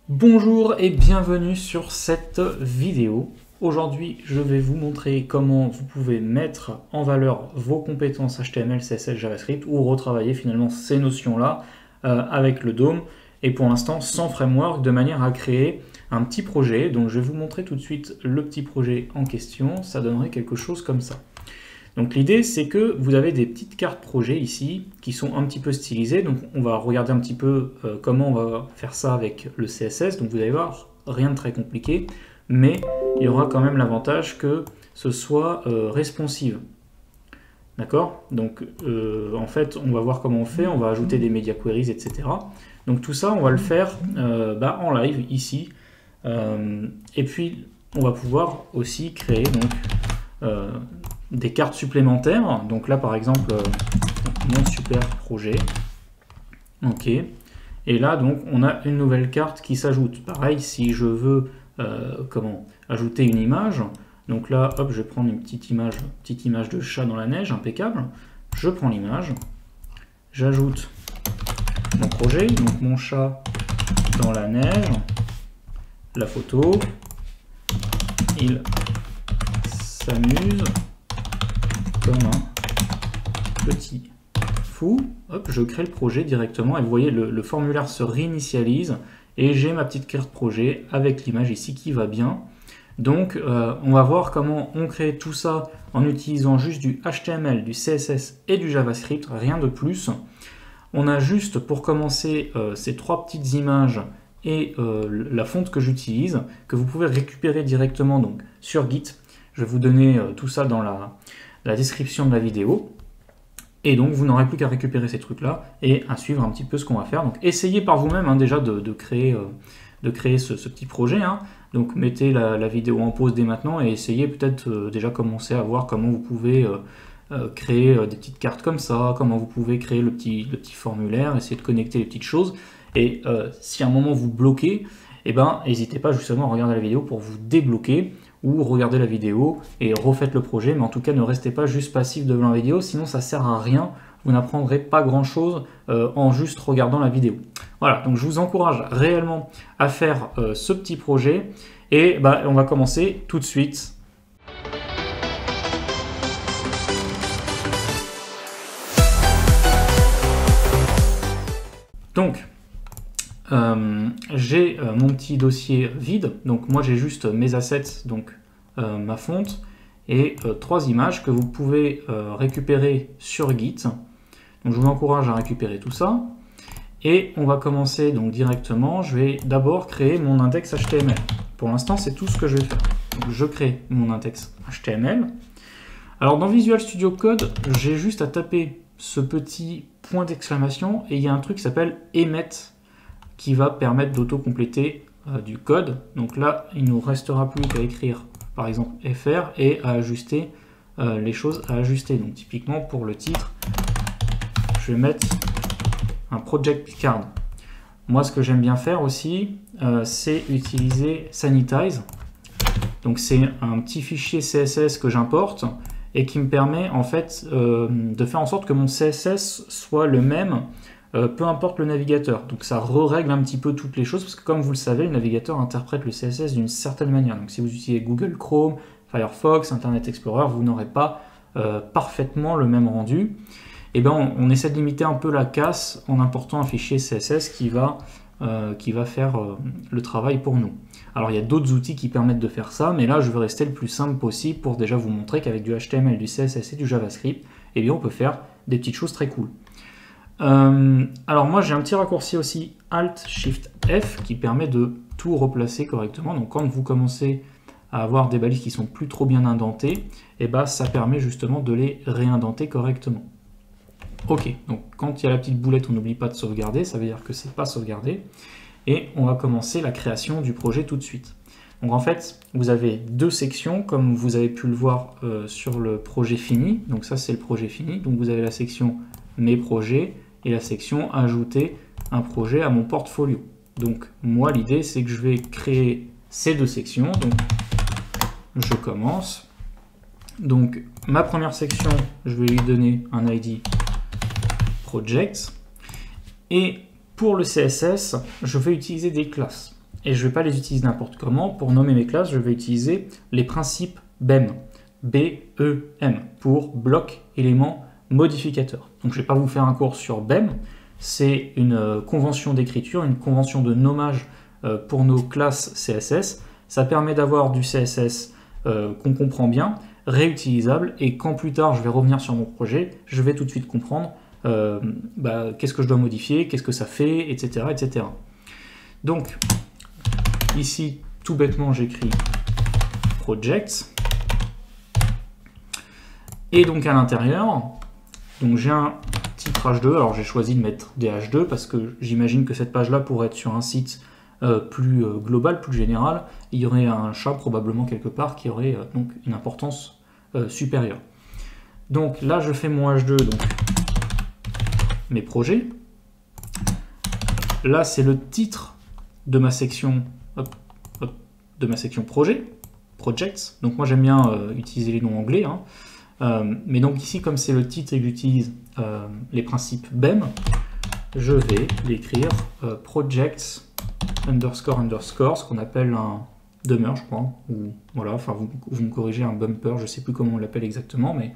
Bonjour et bienvenue sur cette vidéo. Aujourd'hui, je vais vous montrer comment vous pouvez mettre en valeur vos compétences HTML, CSS, JavaScript ou retravailler finalement ces notions-là avec le DOM et pour l'instant sans framework de manière à créer un petit projet. Donc je vais vous montrer tout de suite le petit projet en question. Ça donnerait quelque chose comme ça. Donc l'idée, c'est que vous avez des petites cartes projet ici qui sont un petit peu stylisées. Donc on va regarder un petit peu comment on va faire ça avec le CSS. Donc vous allez voir, rien de très compliqué, mais il y aura quand même l'avantage que ce soit responsive. D'accord? Donc en fait, on va voir comment on fait. On va ajouter des media queries, etc. Donc tout ça, on va le faire en live ici. Et puis, on va pouvoir aussi créer des cartes supplémentaires. Donc là, par exemple, mon super projet. OK. Et là, donc, on a une nouvelle carte qui s'ajoute. Pareil, si je veux ajouter une image. Donc là, hop, je vais prendre une petite image de chat dans la neige, impeccable. Je prends l'image. J'ajoute mon projet, donc mon chat dans la neige. La photo. Il s'amuse comme un petit fou. Hop, je crée le projet directement et vous voyez le formulaire se réinitialise et j'ai ma petite carte projet avec l'image ici qui va bien. Donc on va voir comment on crée tout ça en utilisant juste du HTML, du CSS et du JavaScript, rien de plus. On a juste pour commencer ces trois petites images et la fonte que j'utilise, que vous pouvez récupérer directement donc, sur Git. Je vais vous donner tout ça dans la description de la vidéo. Et donc, vous n'aurez plus qu'à récupérer ces trucs-là et à suivre un petit peu ce qu'on va faire. Donc, essayez par vous-même déjà de créer ce petit projet. Donc, mettez la vidéo en pause dès maintenant et essayez peut-être déjà commencer à voir comment vous pouvez créer des petites cartes comme ça, comment vous pouvez créer le petit formulaire, essayer de connecter les petites choses. Et si à un moment vous bloquez, n'hésitez pas justement à regarder la vidéo pour vous débloquer ou regardez la vidéo et refaites le projet, mais en tout cas ne restez pas juste passif devant la vidéo, sinon ça sert à rien, vous n'apprendrez pas grand chose en juste regardant la vidéo. Voilà, donc je vous encourage réellement à faire ce petit projet et on va commencer tout de suite. Donc, j'ai mon petit dossier vide, donc moi j'ai juste mes assets, donc ma fonte, et trois images que vous pouvez récupérer sur Git. Donc je vous encourage à récupérer tout ça. Et on va commencer donc directement, je vais d'abord créer mon index HTML. Pour l'instant c'est tout ce que je vais faire. Donc, je crée mon index HTML. Alors dans Visual Studio Code, j'ai juste à taper ce petit point d'exclamation et il y a un truc qui s'appelle Emmet qui va permettre d'auto-compléter du code. Donc là, il ne nous restera plus qu'à écrire par exemple FR et à ajuster les choses à ajuster. Donc typiquement pour le titre, je vais mettre un project card. Moi, ce que j'aime bien faire aussi, c'est utiliser Sanitize. Donc c'est un petit fichier CSS que j'importe et qui me permet en fait de faire en sorte que mon CSS soit le même peu importe le navigateur. Donc ça règle un petit peu toutes les choses parce que comme vous le savez, le navigateur interprète le CSS d'une certaine manière. Donc si vous utilisez Google Chrome, Firefox, Internet Explorer, vous n'aurez pas parfaitement le même rendu. Et on essaie de limiter un peu la casse en important un fichier CSS qui va faire le travail pour nous. Alors il y a d'autres outils qui permettent de faire ça, mais là je vais rester le plus simple possible pour déjà vous montrer qu'avec du HTML, du CSS et du JavaScript, on peut faire des petites choses très cool. Alors moi j'ai un petit raccourci aussi Alt-Shift-F qui permet de tout replacer correctement. Donc quand vous commencez à avoir des balises qui sont plus trop bien indentées, ça permet justement de les réindenter correctement. Ok, donc quand il y a la petite boulette, on n'oublie pas de sauvegarder, ça veut dire que c'est pas sauvegardé. Et on va commencer la création du projet tout de suite. Donc en fait, vous avez deux sections, comme vous avez pu le voir sur le projet fini. Donc ça c'est le projet fini. Donc vous avez la section mes projets et la section ajouter un projet à mon portfolio. Donc moi l'idée c'est que je vais créer ces deux sections. Donc je commence. Donc ma première section, je vais lui donner un ID project et pour le CSS, je vais utiliser des classes. et je ne vais pas les utiliser n'importe comment. Pour nommer mes classes, je vais utiliser les principes BEM, B-E-M, pour bloc, élément, modificateur. Donc je ne vais pas vous faire un cours sur BEM, c'est une convention d'écriture, une convention de nommage pour nos classes CSS. Ça permet d'avoir du CSS qu'on comprend bien, réutilisable, et quand plus tard je vais revenir sur mon projet, je vais tout de suite comprendre qu'est-ce que je dois modifier, qu'est-ce que ça fait, etc., etc. Donc, ici, tout bêtement, j'écris projects. Et donc à l'intérieur, j'ai un titre H2. Alors j'ai choisi de mettre des H2 parce que j'imagine que cette page-là pourrait être sur un site plus global, plus général. Il y aurait un chat probablement quelque part qui aurait donc une importance supérieure. Donc là, je fais mon H2, donc mes projets. Là, c'est le titre de ma section, de ma section projet, projects. Donc moi, j'aime bien utiliser les noms anglais. Mais donc ici, comme c'est le titre et que j'utilise les principes BEM, je vais l'écrire projects underscore underscore, ce qu'on appelle un demeure, je crois, ou voilà, enfin vous me corrigez, un bumper, je sais plus comment on l'appelle exactement, mais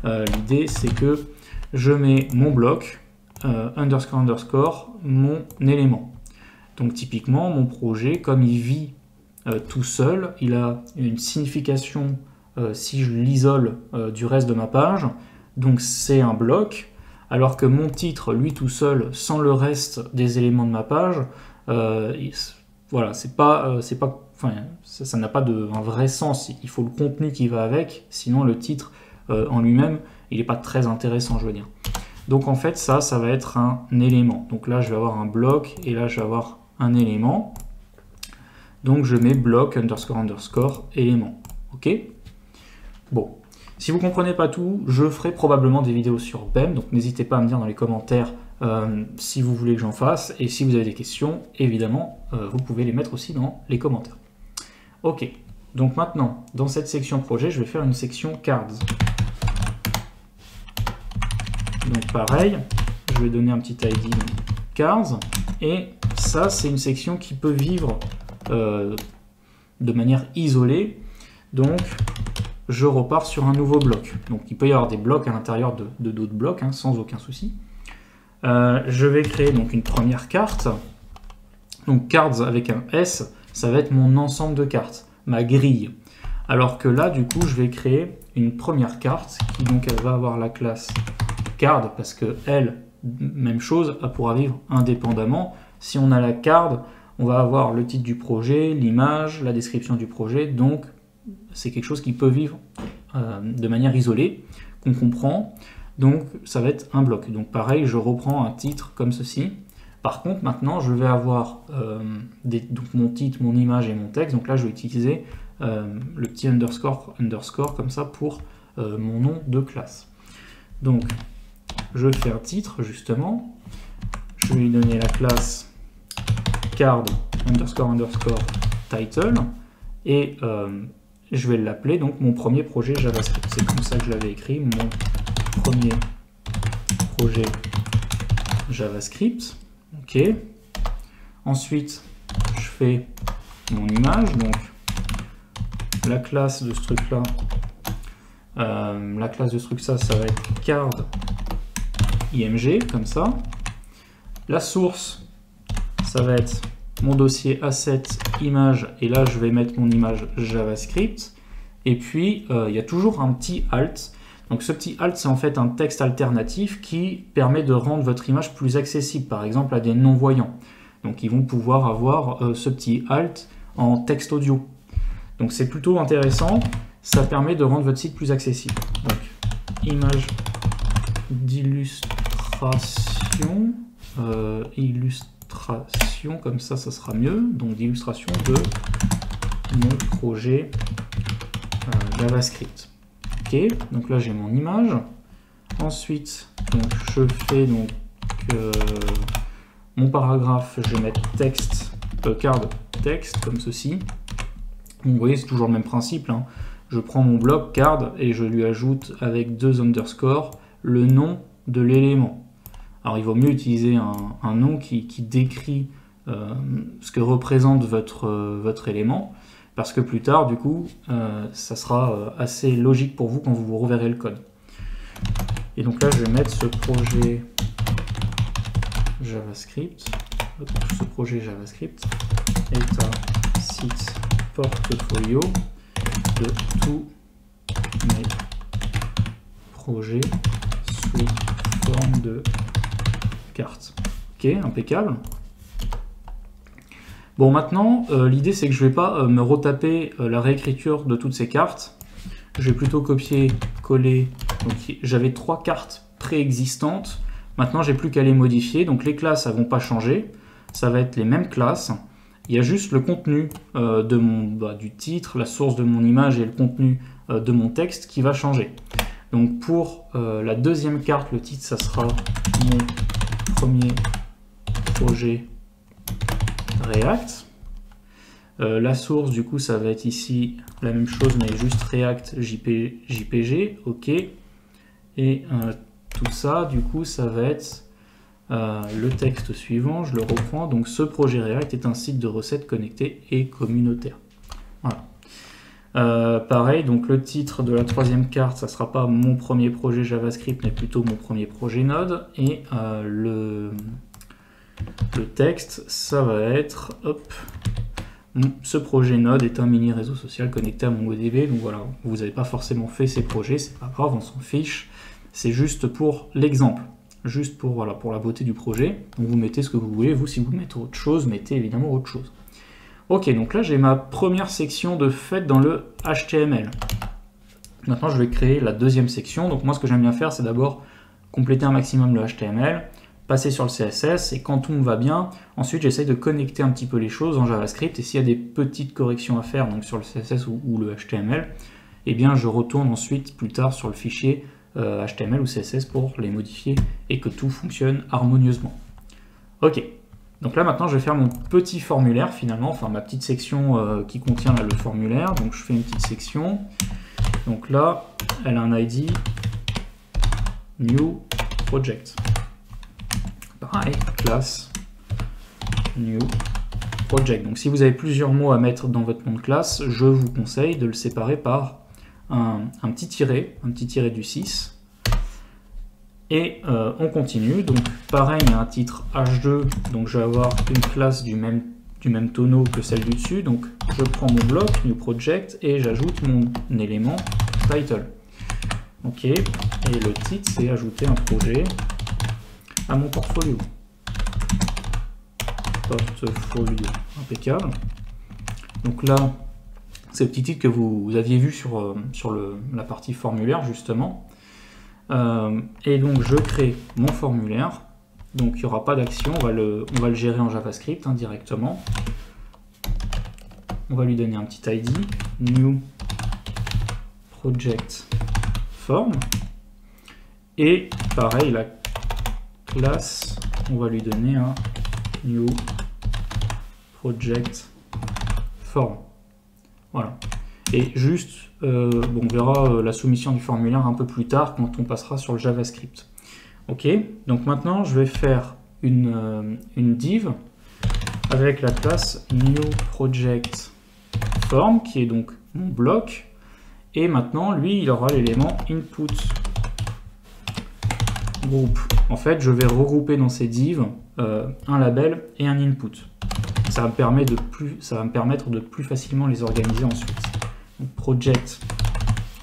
l'idée c'est que je mets mon bloc underscore underscore mon élément. Donc typiquement mon projet, comme il vit tout seul, il a une signification si je l'isole du reste de ma page, donc c'est un bloc, alors que mon titre, lui tout seul, sans le reste des éléments de ma page, voilà, ça n'a pas un vrai sens. Il faut le contenu qui va avec, sinon le titre en lui-même, il n'est pas très intéressant, je veux dire. Donc en fait, ça va être un élément. Donc là, je vais avoir un bloc, et là, je vais avoir un élément. Donc je mets bloc underscore underscore élément. Ok ? Bon, si vous ne comprenez pas tout, je ferai probablement des vidéos sur BEM, donc n'hésitez pas à me dire dans les commentaires si vous voulez que j'en fasse, et si vous avez des questions, évidemment, vous pouvez les mettre aussi dans les commentaires. Ok, donc maintenant, dans cette section projet, je vais faire une section cards. Donc pareil, je vais donner un petit ID cards, et ça, c'est une section qui peut vivre de manière isolée, donc je repars sur un nouveau bloc. Donc il peut y avoir des blocs à l'intérieur de d'autres blocs, sans aucun souci. Je vais créer donc une première carte. Donc cards avec un S, ça va être mon ensemble de cartes, ma grille. Alors que là, du coup, je vais créer une première carte qui donc elle va avoir la classe card parce que elle, même chose, elle pourra vivre indépendamment. Si on a la card, on va avoir le titre du projet, l'image, la description du projet, donc c'est quelque chose qui peut vivre de manière isolée, qu'on comprend, donc ça va être un bloc. Donc pareil, je reprends un titre comme ceci. Par contre, maintenant, je vais avoir donc mon titre, mon image et mon texte. Donc là, je vais utiliser le petit underscore, underscore, comme ça, pour mon nom de classe. Donc, je vais faire titre, justement. Je vais lui donner la classe card, underscore, underscore, title. Et je vais l'appeler donc mon premier projet JavaScript. C'est comme ça que je l'avais écrit, mon premier projet JavaScript. Ok. Ensuite, je fais mon image. Donc, la classe de ce truc-là, ça va être card img, comme ça. La source, ça va être mon dossier asset image, et là je vais mettre mon image JavaScript, et puis il y a toujours un petit alt. Donc ce petit alt, c'est en fait un texte alternatif qui permet de rendre votre image plus accessible, par exemple à des non-voyants. Donc ils vont pouvoir avoir ce petit alt en texte audio. Donc c'est plutôt intéressant, ça permet de rendre votre site plus accessible. Donc image d'illustration, comme ça sera mieux, donc d'illustration de mon projet JavaScript. Ok, donc là j'ai mon image. Ensuite, donc, je fais donc mon paragraphe, je vais mettre texte, card texte, comme ceci. Donc, vous voyez, c'est toujours le même principe. Je prends mon bloc card et je lui ajoute avec 2 underscores le nom de l'élément. Alors il vaut mieux utiliser un nom qui décrit ce que représente votre élément, parce que plus tard, du coup, ça sera assez logique pour vous quand vous reverrez le code. Et donc là, je vais mettre ce projet JavaScript, est un site portfolio de tous mes projets sous forme de carte. Ok, impeccable. Bon, maintenant, l'idée c'est que je ne vais pas me retaper la réécriture de toutes ces cartes. Je vais plutôt copier, coller. Donc j'avais 3 cartes préexistantes. Maintenant, j'ai plus qu'à les modifier. Donc les classes, elles ne vont pas changer. Ça va être les mêmes classes. Il y a juste le contenu du titre, la source de mon image et le contenu de mon texte qui va changer. Donc pour la deuxième carte, le titre, ça sera mon premier projet React. La source, du coup, ça va être ici la même chose, mais juste React JPG, ok. Et tout ça, du coup, ça va être le texte suivant, je le reprends. Donc, ce projet React est un site de recettes connecté et communautaire. Voilà. Pareil, donc le titre de la troisième carte, ça ne sera pas mon premier projet JavaScript, mais plutôt mon premier projet Node. Et le texte, ça va être, hop, ce projet Node est un mini réseau social connecté à MongoDB. Donc voilà, vous n'avez pas forcément fait ces projets, c'est pas grave, on s'en fiche. C'est juste pour l'exemple, juste pour, voilà, pour la beauté du projet. Donc vous mettez ce que vous voulez, vous si vous mettez autre chose, mettez évidemment autre chose. Ok, donc là j'ai ma première section de fait dans le HTML. Maintenant je vais créer la deuxième section. Donc moi ce que j'aime bien faire, c'est d'abord compléter un maximum le HTML, passer sur le CSS, et quand tout me va bien, ensuite j'essaye de connecter un petit peu les choses en JavaScript, et s'il y a des petites corrections à faire donc sur le CSS ou le HTML, eh bien je retourne ensuite plus tard sur le fichier HTML ou CSS pour les modifier et que tout fonctionne harmonieusement. Ok, donc là maintenant je vais faire mon petit formulaire finalement, enfin ma petite section qui contient là, le formulaire. Donc je fais une petite section, donc là elle a un ID New Project. Pareil, classe New Project. Donc si vous avez plusieurs mots à mettre dans votre nom de classe, je vous conseille de le séparer par un petit tiret du 6. Et on continue. Donc pareil, il y a un titre H2, donc je vais avoir une classe du même tonneau que celle du dessus. Donc je prends mon bloc New Project et j'ajoute mon élément Title. Ok, et le titre c'est ajouter un projet à mon portfolio. Portfolio, impeccable. Donc là, c'est le petit titre que vous aviez vu sur la partie formulaire justement. Et donc je crée mon formulaire. Donc il n'y aura pas d'action, on va le gérer en JavaScript directement. On va lui donner un petit ID, New Project Form. Et pareil, la classe, on va lui donner un New Project Form. Voilà. Et juste, on verra la soumission du formulaire un peu plus tard quand on passera sur le JavaScript. Ok, donc maintenant je vais faire une div avec la classe New Project Form qui est donc mon bloc. Et maintenant, lui, il aura l'élément input group. En fait, je vais regrouper dans ces divs un label et un input. Ça va me permettre de plus facilement les organiser ensuite. Donc, project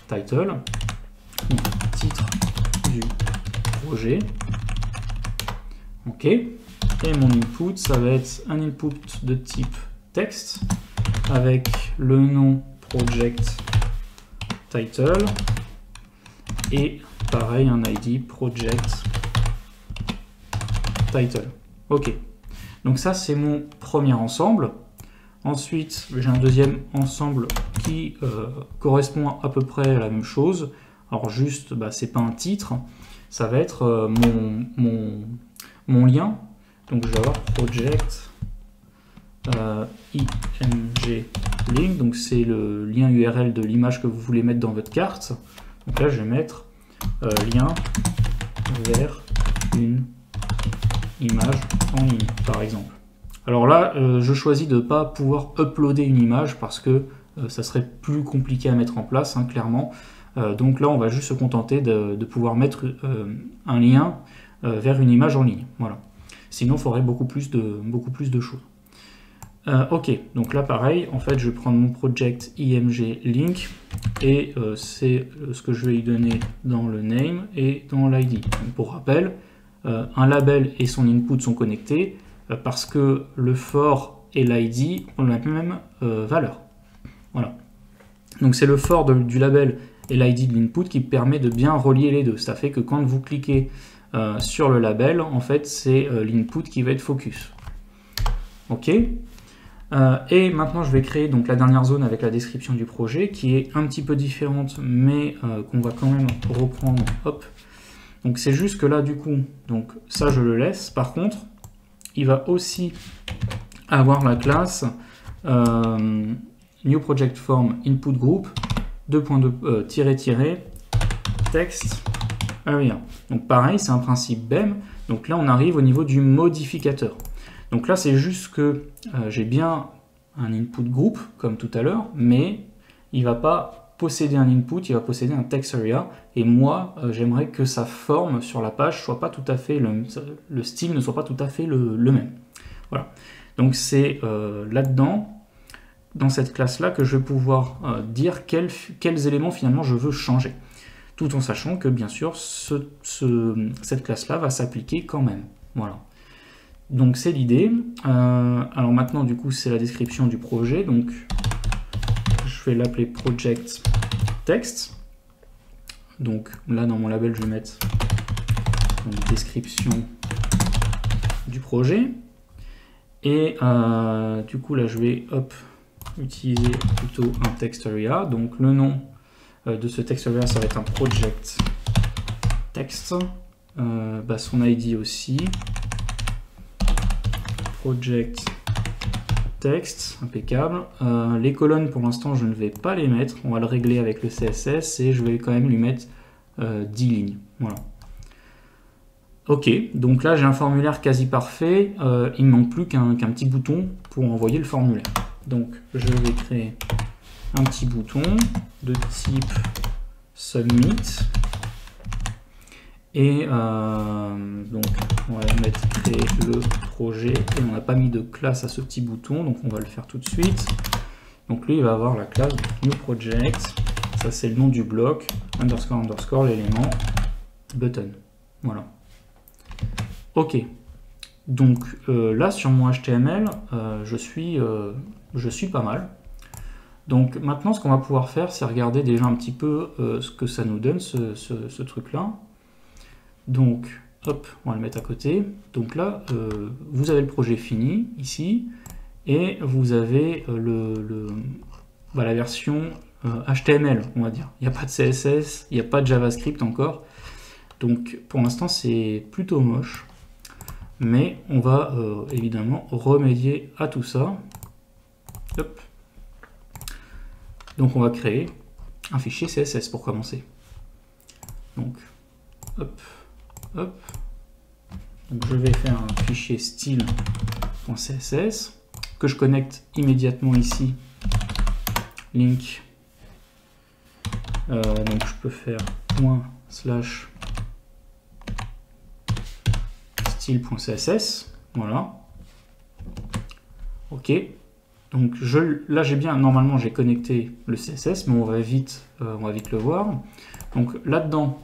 title, donc, titre du projet. Ok. Et mon input, ça va être un input de type texte avec le nom project title et pareil un ID project title. Ok, donc ça c'est mon premier ensemble. Ensuite j'ai un deuxième ensemble qui correspond à peu près à la même chose. Alors juste, c'est pas un titre, ça va être mon lien. Donc je vais avoir project img link, donc c'est le lien URL de l'image que vous voulez mettre dans votre carte. Donc là je vais mettre lien vers une image en ligne par exemple. Alors là, je choisis de ne pas pouvoir uploader une image parce que ça serait plus compliqué à mettre en place, hein, clairement. Donc là, on va juste se contenter de pouvoir mettre un lien vers une image en ligne. Voilà. Sinon, il faudrait beaucoup plus de choses. Ok, donc là pareil, en fait je vais prendre mon project img link et c'est ce que je vais lui donner dans le name et dans l'id. Pour rappel, un label et son input sont connectés parce que le for et l'id ont la même valeur. Voilà. Donc c'est le for du label et l'id de l'input qui permet de bien relier les deux. Ça fait que quand vous cliquez sur le label, en fait c'est l'input qui va être focus. Ok. Et maintenant je vais créer donc la dernière zone avec la description du projet qui est un petit peu différente mais qu'on va quand même reprendre. Hop. Donc c'est juste que là du coup, donc ça je le laisse. Par contre, il va aussi avoir la classe new project form input group text area. Donc pareil, c'est un principe BEM. Donc là on arrive au niveau du modificateur. Donc là, c'est juste que j'ai bien un input group, comme tout à l'heure, mais il ne va pas posséder un input, il va posséder un text area. Et moi, j'aimerais que sa forme sur la page soit pas tout à fait le style ne soit pas tout à fait le même. Voilà. Donc c'est là-dedans, dans cette classe-là, que je vais pouvoir dire quels éléments finalement je veux changer. Tout en sachant que, bien sûr, cette classe-là va s'appliquer quand même. Voilà. Donc c'est l'idée. Alors maintenant du coup c'est la description du projet. Donc je vais l'appeler project text. Donc là dans mon label je vais mettre une description du projet. Et du coup là je vais utiliser plutôt un text area. Donc le nom de ce text area ça va être un project text. Son ID aussi. Project text, impeccable. Les colonnes pour l'instant je ne vais pas les mettre, on va le régler avec le CSS et je vais quand même lui mettre 10 lignes. Voilà. Ok, donc là j'ai un formulaire quasi parfait, il ne manque plus qu'un petit bouton pour envoyer le formulaire. Donc je vais créer un petit bouton de type submit. Et donc on va mettre créer le projet et on n'a pas mis de classe à ce petit bouton, donc on va le faire tout de suite. Donc lui il va avoir la classe new project, ça c'est le nom du bloc, underscore l'élément button. Voilà. Ok. Donc là sur mon HTML je suis pas mal. Donc maintenant ce qu'on va pouvoir faire c'est regarder déjà un petit peu ce que ça nous donne ce truc là. Donc, hop, on va le mettre à côté. Donc là, vous avez le projet fini, ici, et vous avez la version HTML, on va dire. Il n'y a pas de CSS, il n'y a pas de JavaScript encore. Donc, pour l'instant, c'est plutôt moche. Mais on va évidemment remédier à tout ça. Hop. Donc, on va créer un fichier CSS pour commencer. Donc, hop. Hop. Donc je vais faire un fichier style.css que je connecte immédiatement ici. Link. Donc je peux faire /style.css. Voilà. Ok. Donc là j'ai bien, normalement j'ai connecté le CSS, mais on va vite le voir. Donc là-dedans,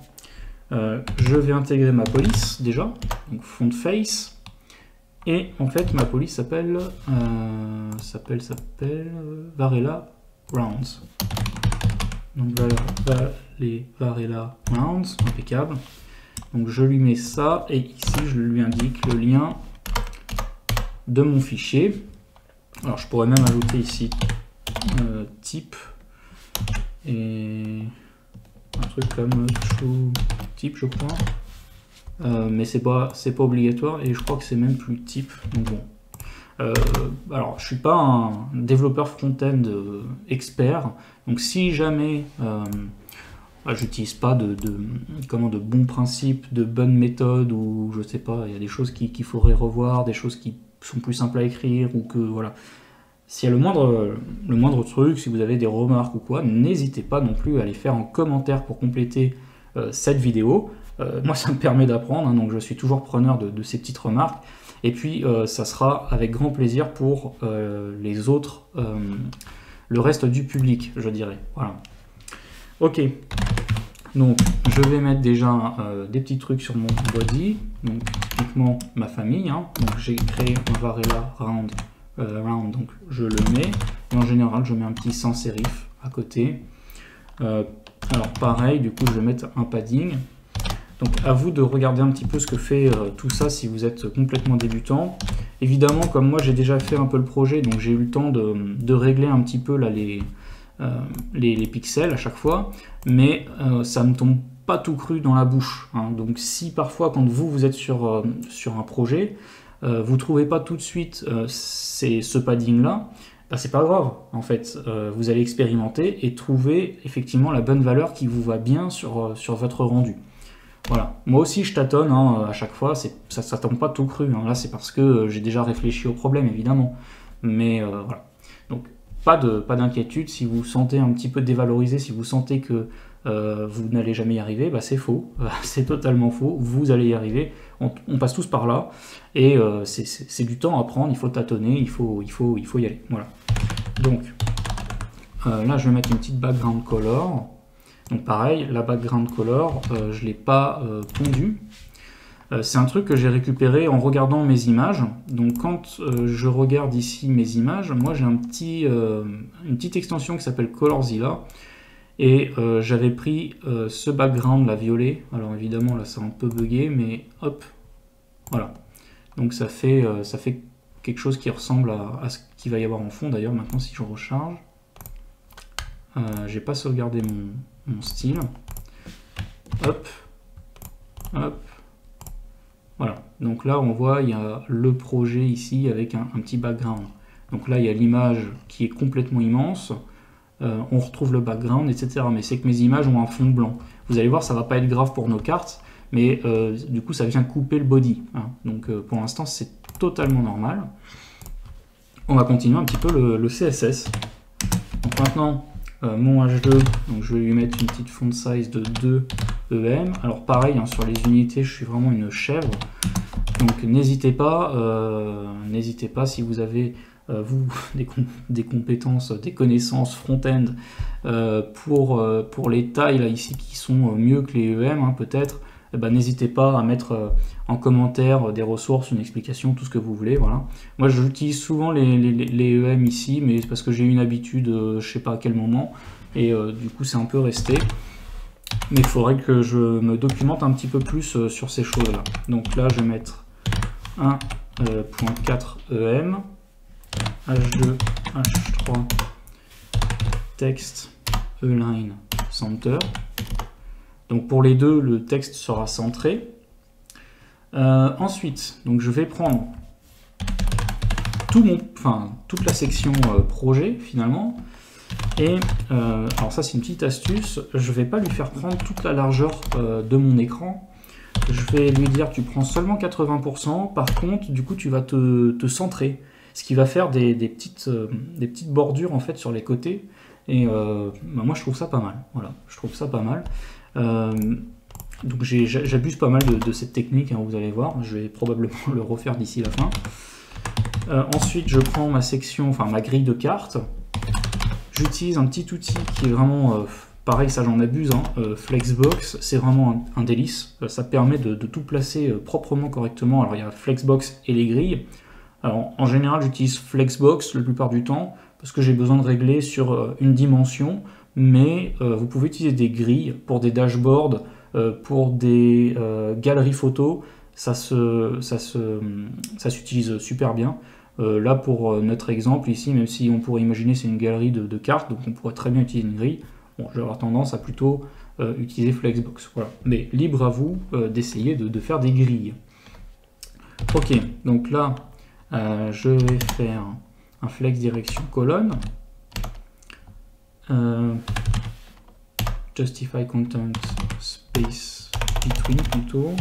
je vais intégrer ma police déjà, donc font face, et en fait ma police s'appelle Varela Rounds. Donc les Varela Rounds, impeccable. Donc je lui mets ça et ici je lui indique le lien de mon fichier. Alors je pourrais même ajouter ici type et un truc comme true type je crois, mais c'est pas obligatoire et je crois que c'est même plus type. Donc bon, alors je suis pas un développeur front-end expert, donc si jamais j'utilise pas de bons principes, de bonnes méthodes, ou je sais pas, il y a des choses qu'il faudrait revoir, des choses qui sont plus simples à écrire, ou que voilà. S'il y a le moindre truc, si vous avez des remarques ou quoi, n'hésitez pas non plus à les faire en commentaire pour compléter cette vidéo. Moi, ça me permet d'apprendre, hein, donc je suis toujours preneur de ces petites remarques. Et puis, ça sera avec grand plaisir pour les autres, le reste du public, je dirais. Voilà. Ok. Donc, je vais mettre déjà des petits trucs sur mon body. Donc, typiquement ma famille. Hein. Donc, j'ai créé un Varela round, donc je le mets. Et en général, je mets un petit sans sérif à côté. Alors, pareil, du coup, je vais mettre un padding. Donc, à vous de regarder un petit peu ce que fait tout ça si vous êtes complètement débutant. Évidemment, comme moi, j'ai déjà fait un peu le projet, donc j'ai eu le temps de régler un petit peu là les pixels à chaque fois, mais ça ne tombe pas tout cru dans la bouche. Hein. Donc si parfois quand vous êtes sur un projet, vous ne trouvez pas tout de suite ce padding là, bah, c'est pas grave en fait. Vous allez expérimenter et trouver effectivement la bonne valeur qui vous va bien sur votre rendu. Voilà. Moi aussi je tâtonne hein, à chaque fois, ça tombe pas tout cru. Hein. Là c'est parce que j'ai déjà réfléchi au problème évidemment, mais voilà. Donc pas d'inquiétude, si vous vous sentez un petit peu dévalorisé, si vous sentez que vous n'allez jamais y arriver, bah c'est faux, c'est totalement faux, vous allez y arriver, on passe tous par là, et c'est du temps à prendre, il faut tâtonner, il faut y aller, voilà. Donc, là je vais mettre une petite background color, donc pareil, la background color, je ne l'ai pas pondue. C'est un truc que j'ai récupéré en regardant mes images. Donc quand je regarde ici mes images, moi j'ai une petite extension qui s'appelle Colorzilla. Et j'avais pris ce background là violet. Alors évidemment là c'est un peu bugué, mais hop, voilà. Donc ça fait quelque chose qui ressemble à ce qu'il va y avoir en fond. D'ailleurs maintenant si je recharge, j'ai pas sauvegardé mon style. Hop, hop. Voilà, donc là on voit il y a le projet ici avec un petit background. Donc là il y a l'image qui est complètement immense, on retrouve le background, etc. Mais c'est que mes images ont un fond blanc. Vous allez voir, ça va pas être grave pour nos cartes, mais du coup ça vient couper le body. Hein. Donc pour l'instant c'est totalement normal. On va continuer un petit peu le CSS. Donc maintenant mon H2, donc je vais lui mettre une petite font size de 2 EM. Alors pareil, hein, sur les unités, je suis vraiment une chèvre. Donc n'hésitez pas si vous avez vous des compétences, des connaissances front-end pour les tailles là ici qui sont mieux que les EM hein, peut-être. Eh ben, n'hésitez pas à mettre en commentaire des ressources, une explication, tout ce que vous voulez. Voilà. Moi j'utilise souvent les EM ici, mais c'est parce que j'ai une habitude, je sais pas à quel moment, et du coup c'est un peu resté. Mais il faudrait que je me documente un petit peu plus sur ces choses-là. Donc là je vais mettre 1.4 EM, H2, H3, texte, Align, Center. Donc pour les deux, le texte sera centré. Ensuite, donc je vais prendre toute la section projet finalement. Et alors ça c'est une petite astuce, je ne vais pas lui faire prendre toute la largeur de mon écran. Je vais lui dire tu prends seulement 80%, par contre du coup tu vas te centrer. Ce qui va faire des petites bordures en fait sur les côtés. Et bah, moi je trouve ça pas mal. Voilà, je trouve ça pas mal. Donc j'abuse pas mal de cette technique, hein, vous allez voir, je vais probablement le refaire d'ici la fin. Ensuite je prends ma section, enfin ma grille de cartes. J'utilise un petit outil qui est vraiment, pareil ça j'en abuse, hein, Flexbox, c'est vraiment un délice. Ça permet de tout placer proprement, correctement. Alors il y a Flexbox et les grilles. Alors en général j'utilise Flexbox la plupart du temps, parce que j'ai besoin de régler sur une dimension. Mais vous pouvez utiliser des grilles pour des dashboards, pour des galeries photos, ça s'utilise super bien. Là pour notre exemple ici, même si on pourrait imaginer c'est une galerie de cartes, donc on pourrait très bien utiliser une grille, bon, je vais avoir tendance à plutôt utiliser Flexbox. Voilà. Mais libre à vous d'essayer de faire des grilles. Ok, donc là je vais faire un flex direction colonne. Justify content space between plutôt.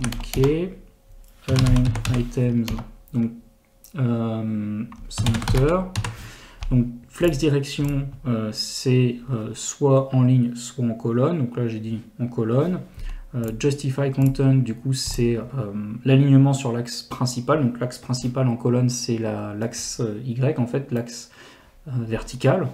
Ok. align items, donc center. Donc flex direction, c'est soit en ligne, soit en colonne. Donc là j'ai dit en colonne. Justify content, du coup c'est l'alignement sur l'axe principal. Donc l'axe principal en colonne c'est l'axe Y, en fait l'axe vertical.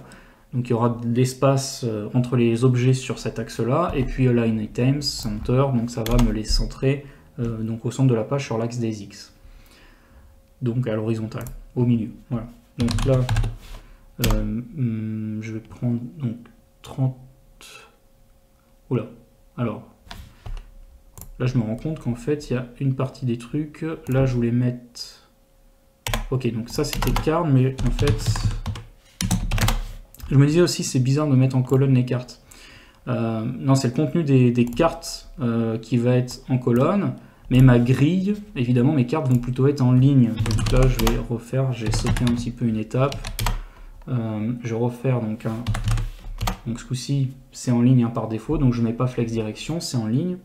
Donc il y aura de l'espace entre les objets sur cet axe-là. Et puis align items, center, donc ça va me les centrer donc au centre de la page sur l'axe des X. Donc à l'horizontale, au milieu. Voilà. Donc là, je vais prendre donc 30. Oula, alors. Là, je me rends compte qu'en fait, il y a une partie des trucs. Là, je voulais mettre... Ok, donc ça, c'était card, mais en fait... Je me disais aussi, c'est bizarre de mettre en colonne les cartes. Non, c'est le contenu des cartes qui va être en colonne, mais ma grille, évidemment, mes cartes vont plutôt être en ligne. Donc là, je vais refaire, j'ai sauté un petit peu une étape. Je vais refaire donc un... Donc ce coup-ci, c'est en ligne par défaut, donc je ne mets pas flex direction, c'est en ligne.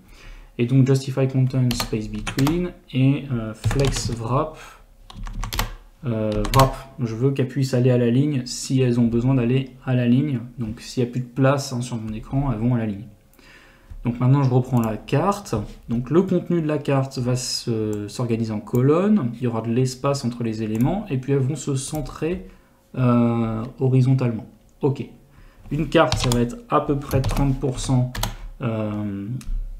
Et donc justify content space between et flex wrap. Wrap, je veux qu'elles puissent aller à la ligne si elles ont besoin d'aller à la ligne. Donc s'il n'y a plus de place sur mon écran, elles vont à la ligne. Donc maintenant je reprends la carte. Donc le contenu de la carte va s'organiser en colonne. Il y aura de l'espace entre les éléments et puis elles vont se centrer horizontalement. Ok. Une carte, ça va être à peu près 30%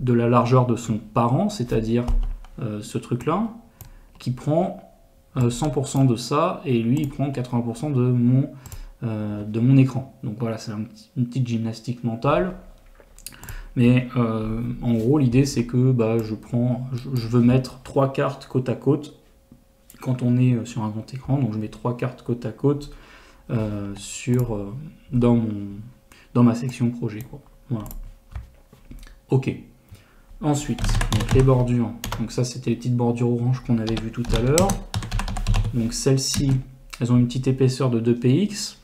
de la largeur de son parent, c'est-à-dire ce truc-là, qui prend 100% de ça, et lui, il prend 80% de mon écran. Donc voilà, c'est une petite gymnastique mentale. Mais en gros, l'idée, c'est que je veux mettre 3 cartes côte à côte quand on est sur un grand écran. Donc je mets 3 cartes côte à côte dans ma section projet, quoi. Voilà. Ok. Ensuite, donc les bordures. Donc ça, c'était les petites bordures orange qu'on avait vues tout à l'heure. Donc celles-ci, elles ont une petite épaisseur de 2px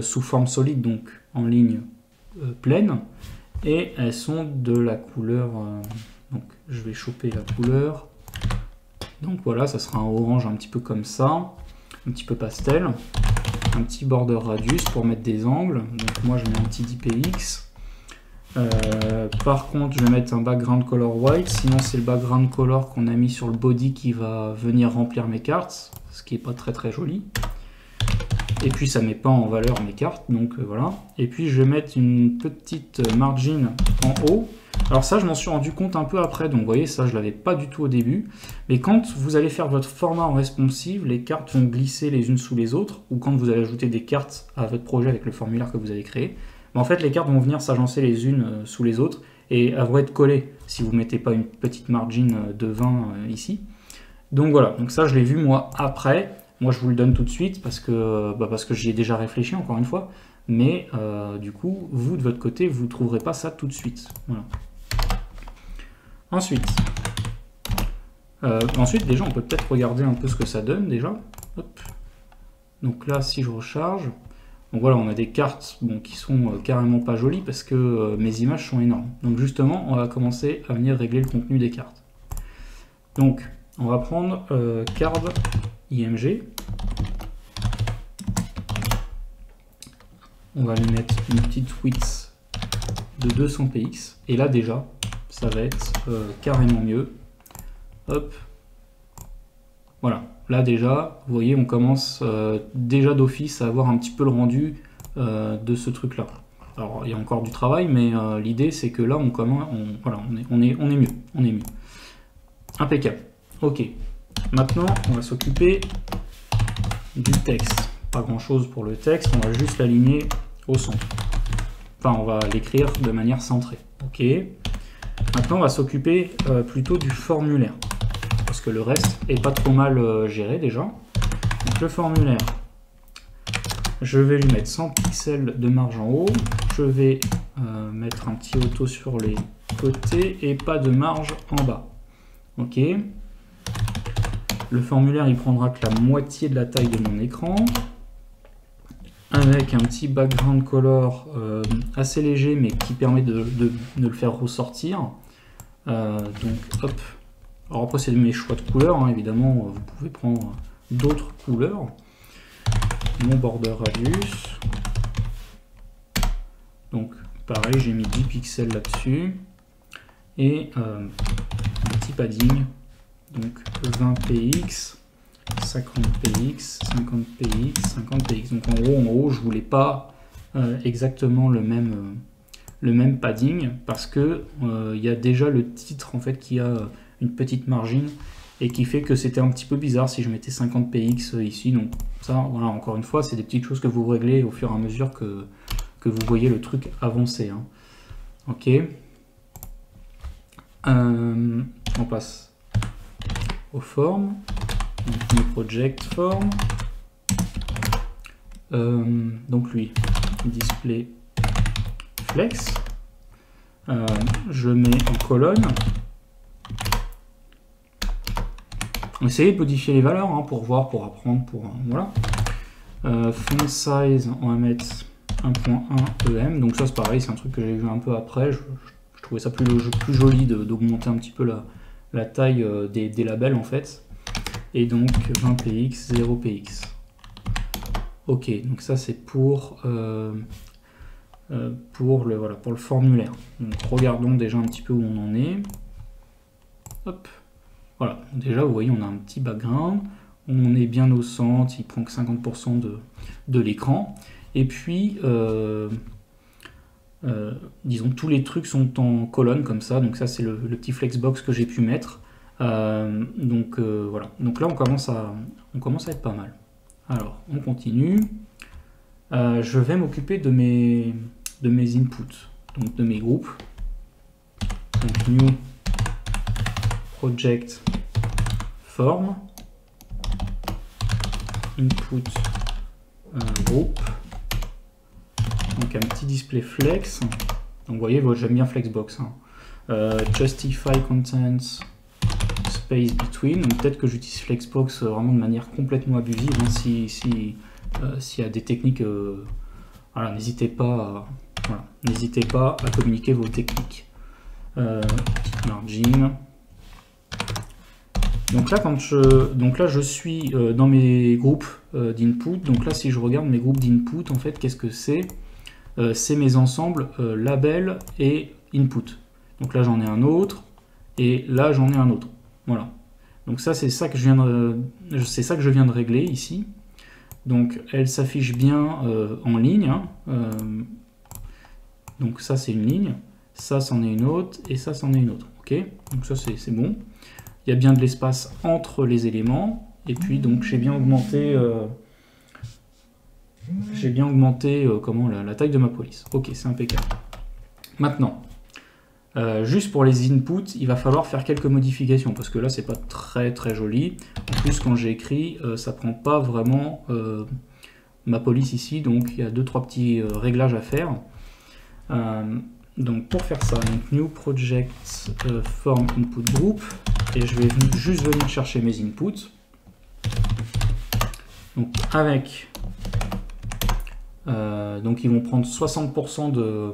sous forme solide, donc en ligne pleine. Et elles sont de la couleur... donc je vais choper la couleur. Donc voilà, ça sera un orange un petit peu comme ça. Un petit peu pastel. Un petit border radius pour mettre des angles. Donc moi, je mets un petit 10px. Par contre, je vais mettre un background color white, sinon c'est le background color qu'on a mis sur le body qui va venir remplir mes cartes, ce qui est pas très très joli. Et puis ça met pas en valeur mes cartes, donc voilà. Et puis je vais mettre une petite margin en haut. Alors ça, je m'en suis rendu compte un peu après, donc vous voyez, ça je l'avais pas du tout au début. Mais quand vous allez faire votre format en responsive, les cartes vont glisser les unes sous les autres, ou quand vous allez ajouter des cartes à votre projet avec le formulaire que vous avez créé. Mais en fait, les cartes vont venir s'agencer les unes sous les autres et elles vont être collées si vous ne mettez pas une petite margin de 20 ici. Donc voilà, donc ça je l'ai vu moi après. Moi je vous le donne tout de suite parce que j'y ai déjà réfléchi encore une fois. Mais du coup, vous de votre côté, vous ne trouverez pas ça tout de suite. Voilà. Ensuite, déjà, on peut peut-être regarder un peu ce que ça donne déjà. Hop. Donc là, si je recharge... Donc voilà, on a des cartes qui sont carrément pas jolies parce que mes images sont énormes. Donc justement, on va commencer à venir régler le contenu des cartes. Donc, on va prendre card IMG. On va lui mettre une petite width de 200px. Et là déjà, ça va être carrément mieux. Hop. Voilà. Là déjà, vous voyez, on commence déjà d'office à avoir un petit peu le rendu de ce truc-là. Alors, il y a encore du travail, mais l'idée c'est que là, on est mieux. On est mieux. Impeccable. Ok. Maintenant, on va s'occuper du texte. Pas grand-chose pour le texte, on va juste l'aligner au centre. Enfin, on va l'écrire de manière centrée. Ok. Maintenant, on va s'occuper plutôt du formulaire. Parce que le reste est pas trop mal géré déjà. Donc le formulaire, je vais lui mettre 100 pixels de marge en haut. Je vais mettre un petit auto sur les côtés et pas de marge en bas. Ok. Le formulaire, il prendra que la moitié de la taille de mon écran. Avec un petit background color assez léger, mais qui permet de le faire ressortir. Donc hop. Alors après c'est mes choix de couleurs, hein, évidemment vous pouvez prendre d'autres couleurs. Mon border radius. Donc pareil, j'ai mis 10 pixels là-dessus. Et un petit padding. Donc 20 px, 50 px, 50 px, 50 px. Donc en gros je voulais pas exactement le même padding parce que il y a déjà le titre en fait qui a une petite margine et qui fait que c'était un petit peu bizarre si je mettais 50 px ici. Donc ça, voilà, encore une fois, c'est des petites choses que vous réglez au fur et à mesure que vous voyez le truc avancer. Hein. Ok. On passe aux formes. Donc, new project form. Donc lui, display flex. Je mets en colonne. Essayez de modifier les valeurs hein, pour voir, pour apprendre, pour voilà. Font size, on va mettre 1.1 EM. Donc ça c'est pareil, c'est un truc que j'ai vu un peu après. Je trouvais ça plus joli d'augmenter un petit peu la taille des labels en fait. Et donc 20 px, 0 px. Ok, donc ça c'est pour le formulaire. Donc regardons déjà un petit peu où on en est. Hop. Voilà, déjà vous voyez on a un petit background, on est bien au centre, il prend que 50% de l'écran, et puis disons tous les trucs sont en colonne comme ça, donc ça c'est le petit flexbox que j'ai pu mettre, voilà, donc là on commence à être pas mal. Alors on continue, je vais m'occuper de mes inputs, donc de mes groupes, donc new project form input group, donc un petit display flex. Donc vous voyez, j'aime bien flexbox. Hein. Justify contents space between. Peut-être que j'utilise flexbox vraiment de manière complètement abusive. Hein, s'il y a des techniques, voilà, n'hésitez pas à communiquer vos techniques. Margin. Donc là, je suis dans mes groupes d'input. Donc là, si je regarde mes groupes d'input, en fait, qu'est-ce que c'est? C'est mes ensembles label et input. Donc là, j'en ai un autre, et là, j'en ai un autre. Voilà. Donc ça, c'est ça que je viens de régler ici. Donc elle s'affiche bien en ligne. Hein. Donc ça, c'est une ligne. Ça, c'en est une autre, et ça, c'en est une autre. Ok. Donc ça, c'est bon. Il y a bien de l'espace entre les éléments, et puis donc j'ai bien augmenté, la taille de ma police. Ok, c'est impeccable. Maintenant, juste pour les inputs, il va falloir faire quelques modifications, parce que là c'est pas très très joli. En plus quand j'ai écrit, ça prend pas vraiment ma police ici, donc il y a 2-3 petits réglages à faire. Donc pour faire ça, donc new project form input group, et je vais juste venir chercher mes inputs. Donc avec, donc ils vont prendre 60% de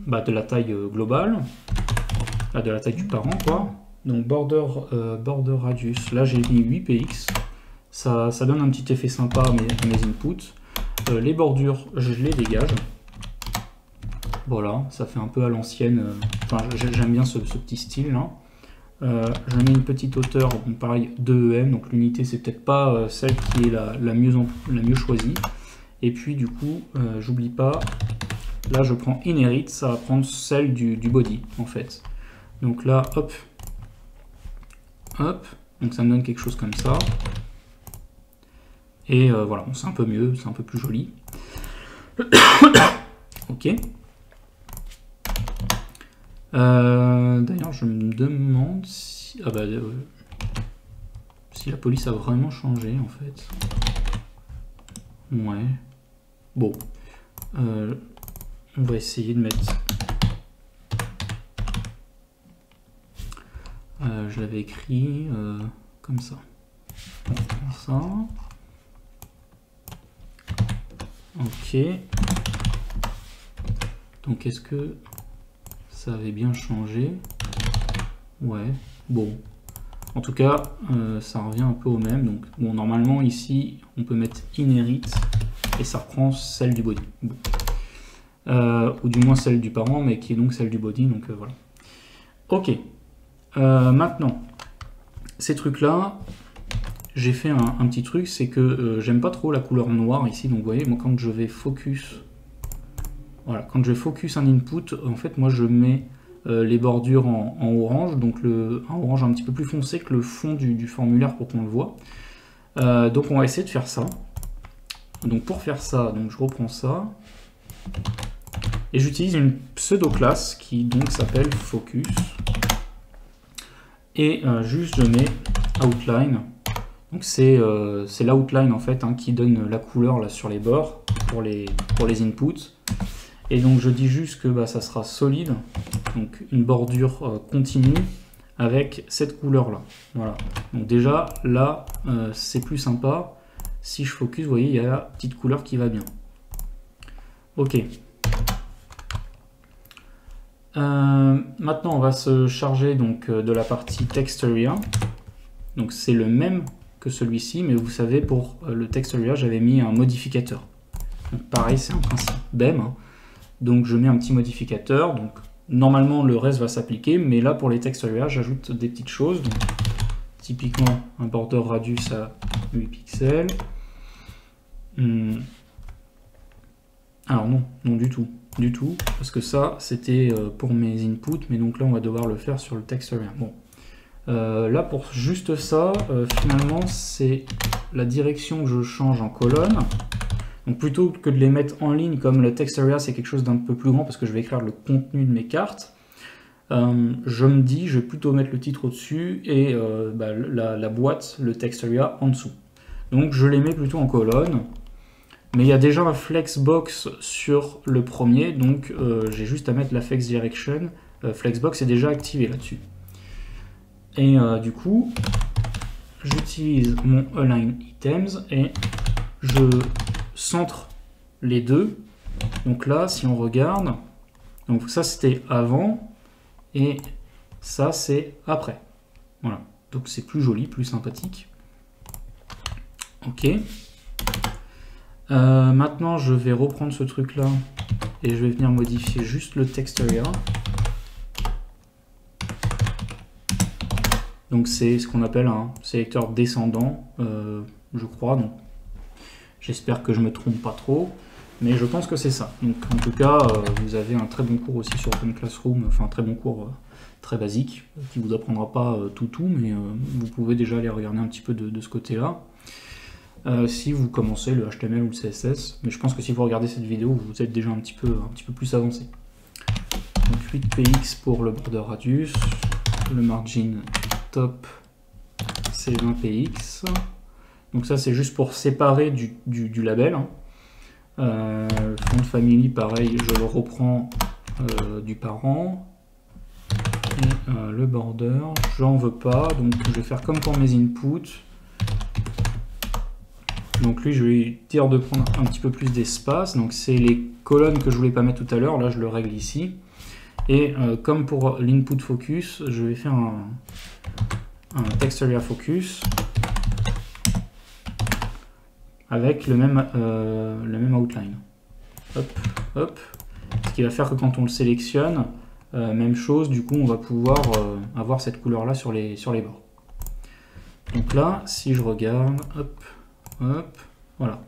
la taille globale, de la taille du parent quoi. Donc border radius, là j'ai mis 8 px, ça donne un petit effet sympa à mes inputs. Les bordures, je les dégage. Voilà, ça fait un peu à l'ancienne. Enfin, j'aime bien ce petit style là. Je mets une petite hauteur, donc pareil, 2 EM, donc l'unité c'est peut-être pas celle qui est la mieux choisie. Et puis du coup, j'oublie pas, là je prends inherit, ça va prendre celle du body en fait. Donc là, hop, hop, donc ça me donne quelque chose comme ça. Et voilà, bon, c'est un peu mieux, c'est un peu plus joli. Ok. D'ailleurs, je me demande si, si la police a vraiment changé en fait. Ouais. Bon. On va essayer de mettre. Je l'avais écrit comme ça. Comme ça. Ok. Donc est-ce que ça avait bien changé? Ouais. Bon. En tout cas, ça revient un peu au même. Donc, bon, normalement, ici, on peut mettre inherit et ça reprend celle du body. Bon. Ou du moins celle du parent, mais qui est donc celle du body. Donc, voilà. Ok. Maintenant, ces trucs-là, j'ai fait un petit truc, c'est que j'aime pas trop la couleur noire ici. Donc, vous voyez, moi, quand je vais focus... Voilà, quand je vais focus un input, en fait, moi, je mets... les bordures en orange, donc un orange un petit peu plus foncé que le fond du formulaire pour qu'on le voit. Donc on va essayer de faire ça. Donc pour faire ça, donc je reprends ça. Et j'utilise une pseudo-classe qui donc s'appelle focus. Et juste je mets outline. Donc c'est l'outline en fait qui donne la couleur là sur les bords pour les inputs. Et donc je dis juste que ça sera solide, donc une bordure continue avec cette couleur là. Voilà. Donc déjà là c'est plus sympa. Si je focus, vous voyez, il y a la petite couleur qui va bien. Ok. Maintenant on va se charger donc de la partie text area. Donc c'est le même que celui-ci, mais vous savez pour le text area j'avais mis un modificateur. Donc pareil, c'est un principe BEM. Donc je mets un petit modificateur, donc normalement le reste va s'appliquer, mais là pour les text area j'ajoute des petites choses. Donc, typiquement un border radius à 8 pixels. Alors non du tout, parce que ça c'était pour mes inputs, mais donc là on va devoir le faire sur le text area. Bon, là pour juste ça, finalement c'est la direction que je change en colonne. Donc plutôt que de les mettre en ligne comme le text area c'est quelque chose d'un peu plus grand parce que je vais écrire le contenu de mes cartes, je me dis je vais plutôt mettre le titre au-dessus et la boîte, le text area en dessous. Donc je les mets plutôt en colonne, mais il y a déjà un flexbox sur le premier, donc j'ai juste à mettre l'affix direction, flexbox est déjà activé là-dessus. Et du coup j'utilise mon align items et je centre les deux. Donc là si on regarde, donc ça c'était avant et ça c'est après. Voilà, donc c'est plus joli, plus sympathique. Ok. Maintenant je vais reprendre ce truc là et je vais venir modifier juste le text area. Donc c'est ce qu'on appelle un sélecteur descendant, je crois. Donc j'espère que je me trompe pas trop, mais je pense que c'est ça. Donc en tout cas, vous avez un très bon cours aussi sur Open Classroom, enfin un très bon cours très basique, qui vous apprendra pas tout, mais vous pouvez déjà aller regarder un petit peu de ce côté-là. Si vous commencez le HTML ou le CSS, mais je pense que si vous regardez cette vidéo, vous êtes déjà un petit peu plus avancé. Donc 8px pour le border radius, le margin top c'est 20px. Donc ça c'est juste pour séparer du label. Font family pareil, je le reprends du parent. Et le border, j'en veux pas, donc je vais faire comme pour mes inputs. Donc lui je vais lui dire de prendre un petit peu plus d'espace, donc c'est les colonnes que je voulais pas mettre tout à l'heure, là je le règle ici. Et comme pour l'input focus, je vais faire un text area focus avec le même outline. Hop, hop. Ce qui va faire que quand on le sélectionne, même chose, du coup on va pouvoir avoir cette couleur là sur les bords. Donc là, si je regarde, hop, hop, voilà.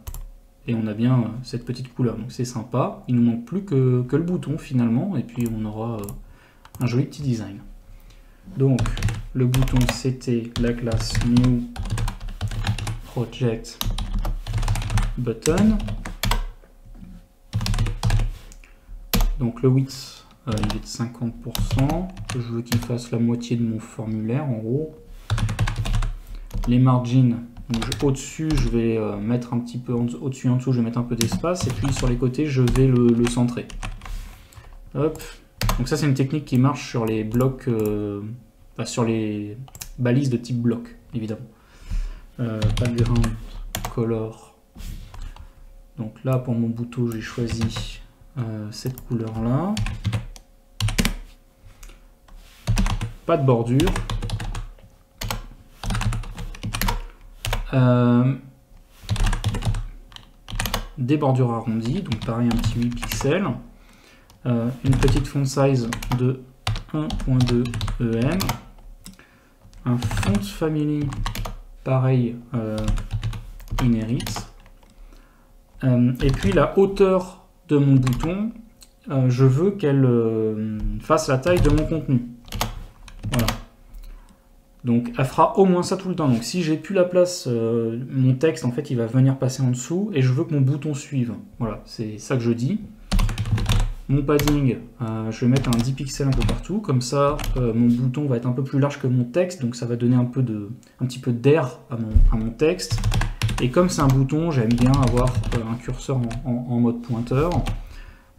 Et on a bien cette petite couleur, donc c'est sympa. Il ne nous manque plus que le bouton finalement, et puis on aura un joli petit design. Donc le bouton c'était la classe new project button. Donc le width il est de 50%. Je veux qu'il fasse la moitié de mon formulaire en gros. Les margins, au-dessus je vais mettre un petit peu au-dessus et en dessous, je vais mettre un peu d'espace, et puis sur les côtés je vais le centrer. Hop. Donc ça c'est une technique qui marche sur les blocs, sur les balises de type bloc évidemment. Background color. Donc là pour mon bouton j'ai choisi cette couleur là. Pas de bordure. Des bordures arrondies, donc pareil un petit 8 pixels. Une petite font size de 1.2 EM. Un font family, pareil, inherit. Et puis la hauteur de mon bouton, je veux qu'elle fasse la taille de mon contenu. Voilà. Donc elle fera au moins ça tout le temps. Donc si j'ai plus la place, mon texte en fait il va venir passer en dessous et je veux que mon bouton suive. Voilà, c'est ça que je dis. Mon padding, je vais mettre un 10 pixels un peu partout. Comme ça, mon bouton va être un peu plus large que mon texte. Donc ça va donner un petit peu d'air à mon texte. Et comme c'est un bouton, j'aime bien avoir un curseur en mode pointeur.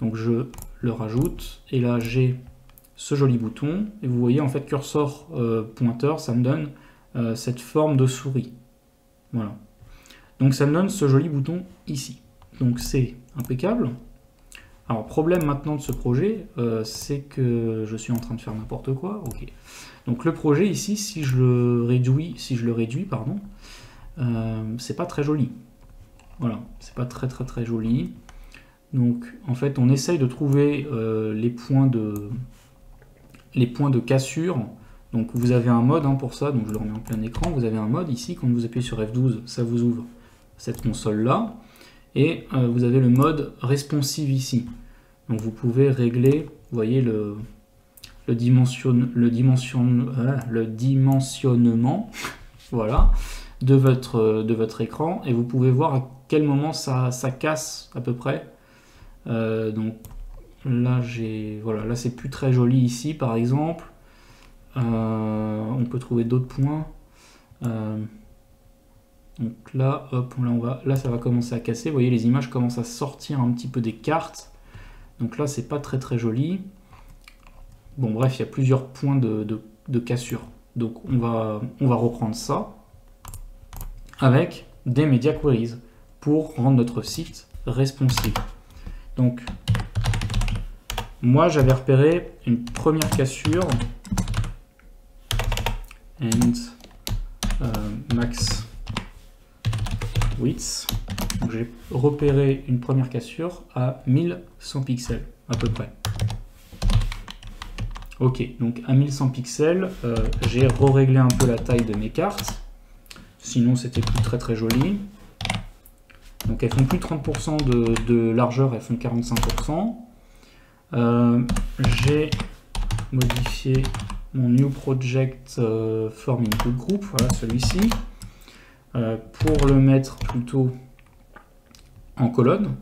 Donc je le rajoute. Et là j'ai ce joli bouton, et vous voyez en fait curseur pointeur, ça me donne cette forme de souris. Voilà. Donc ça me donne ce joli bouton ici. Donc c'est impeccable. Alors problème maintenant de ce projet, c'est que je suis en train de faire n'importe quoi. Ok. Donc le projet ici, si je le réduis, pardon, c'est pas très joli. Voilà, c'est pas très joli. Donc en fait on essaye de trouver les points de cassure. Donc vous avez un mode pour ça, donc je le remets en plein écran. Vous avez un mode ici, quand vous appuyez sur F12, ça vous ouvre cette console là. Et vous avez le mode responsive ici. Donc vous pouvez régler, vous voyez le dimensionnement voilà, de votre écran. Et vous pouvez voir à quel moment ça casse à peu près. Donc là, voilà, là c'est plus très joli ici par exemple. On peut trouver d'autres points. Donc là, hop, là ça va commencer à casser. Vous voyez, les images commencent à sortir un petit peu des cartes. Donc là, c'est pas très joli. Bon, bref, il y a plusieurs points de cassure. Donc on va reprendre ça avec des media queries pour rendre notre site responsive. Donc moi j'avais repéré une première cassure and max width. J'ai repéré une première cassure à 1100 pixels à peu près. Ok, donc à 1100 pixels, j'ai réglé un peu la taille de mes cartes. Sinon c'était plus très joli. Donc elles font plus de 30% de largeur, elles font 45%. J'ai modifié mon new project form input group, voilà celui-ci, pour le mettre plutôt en colonne.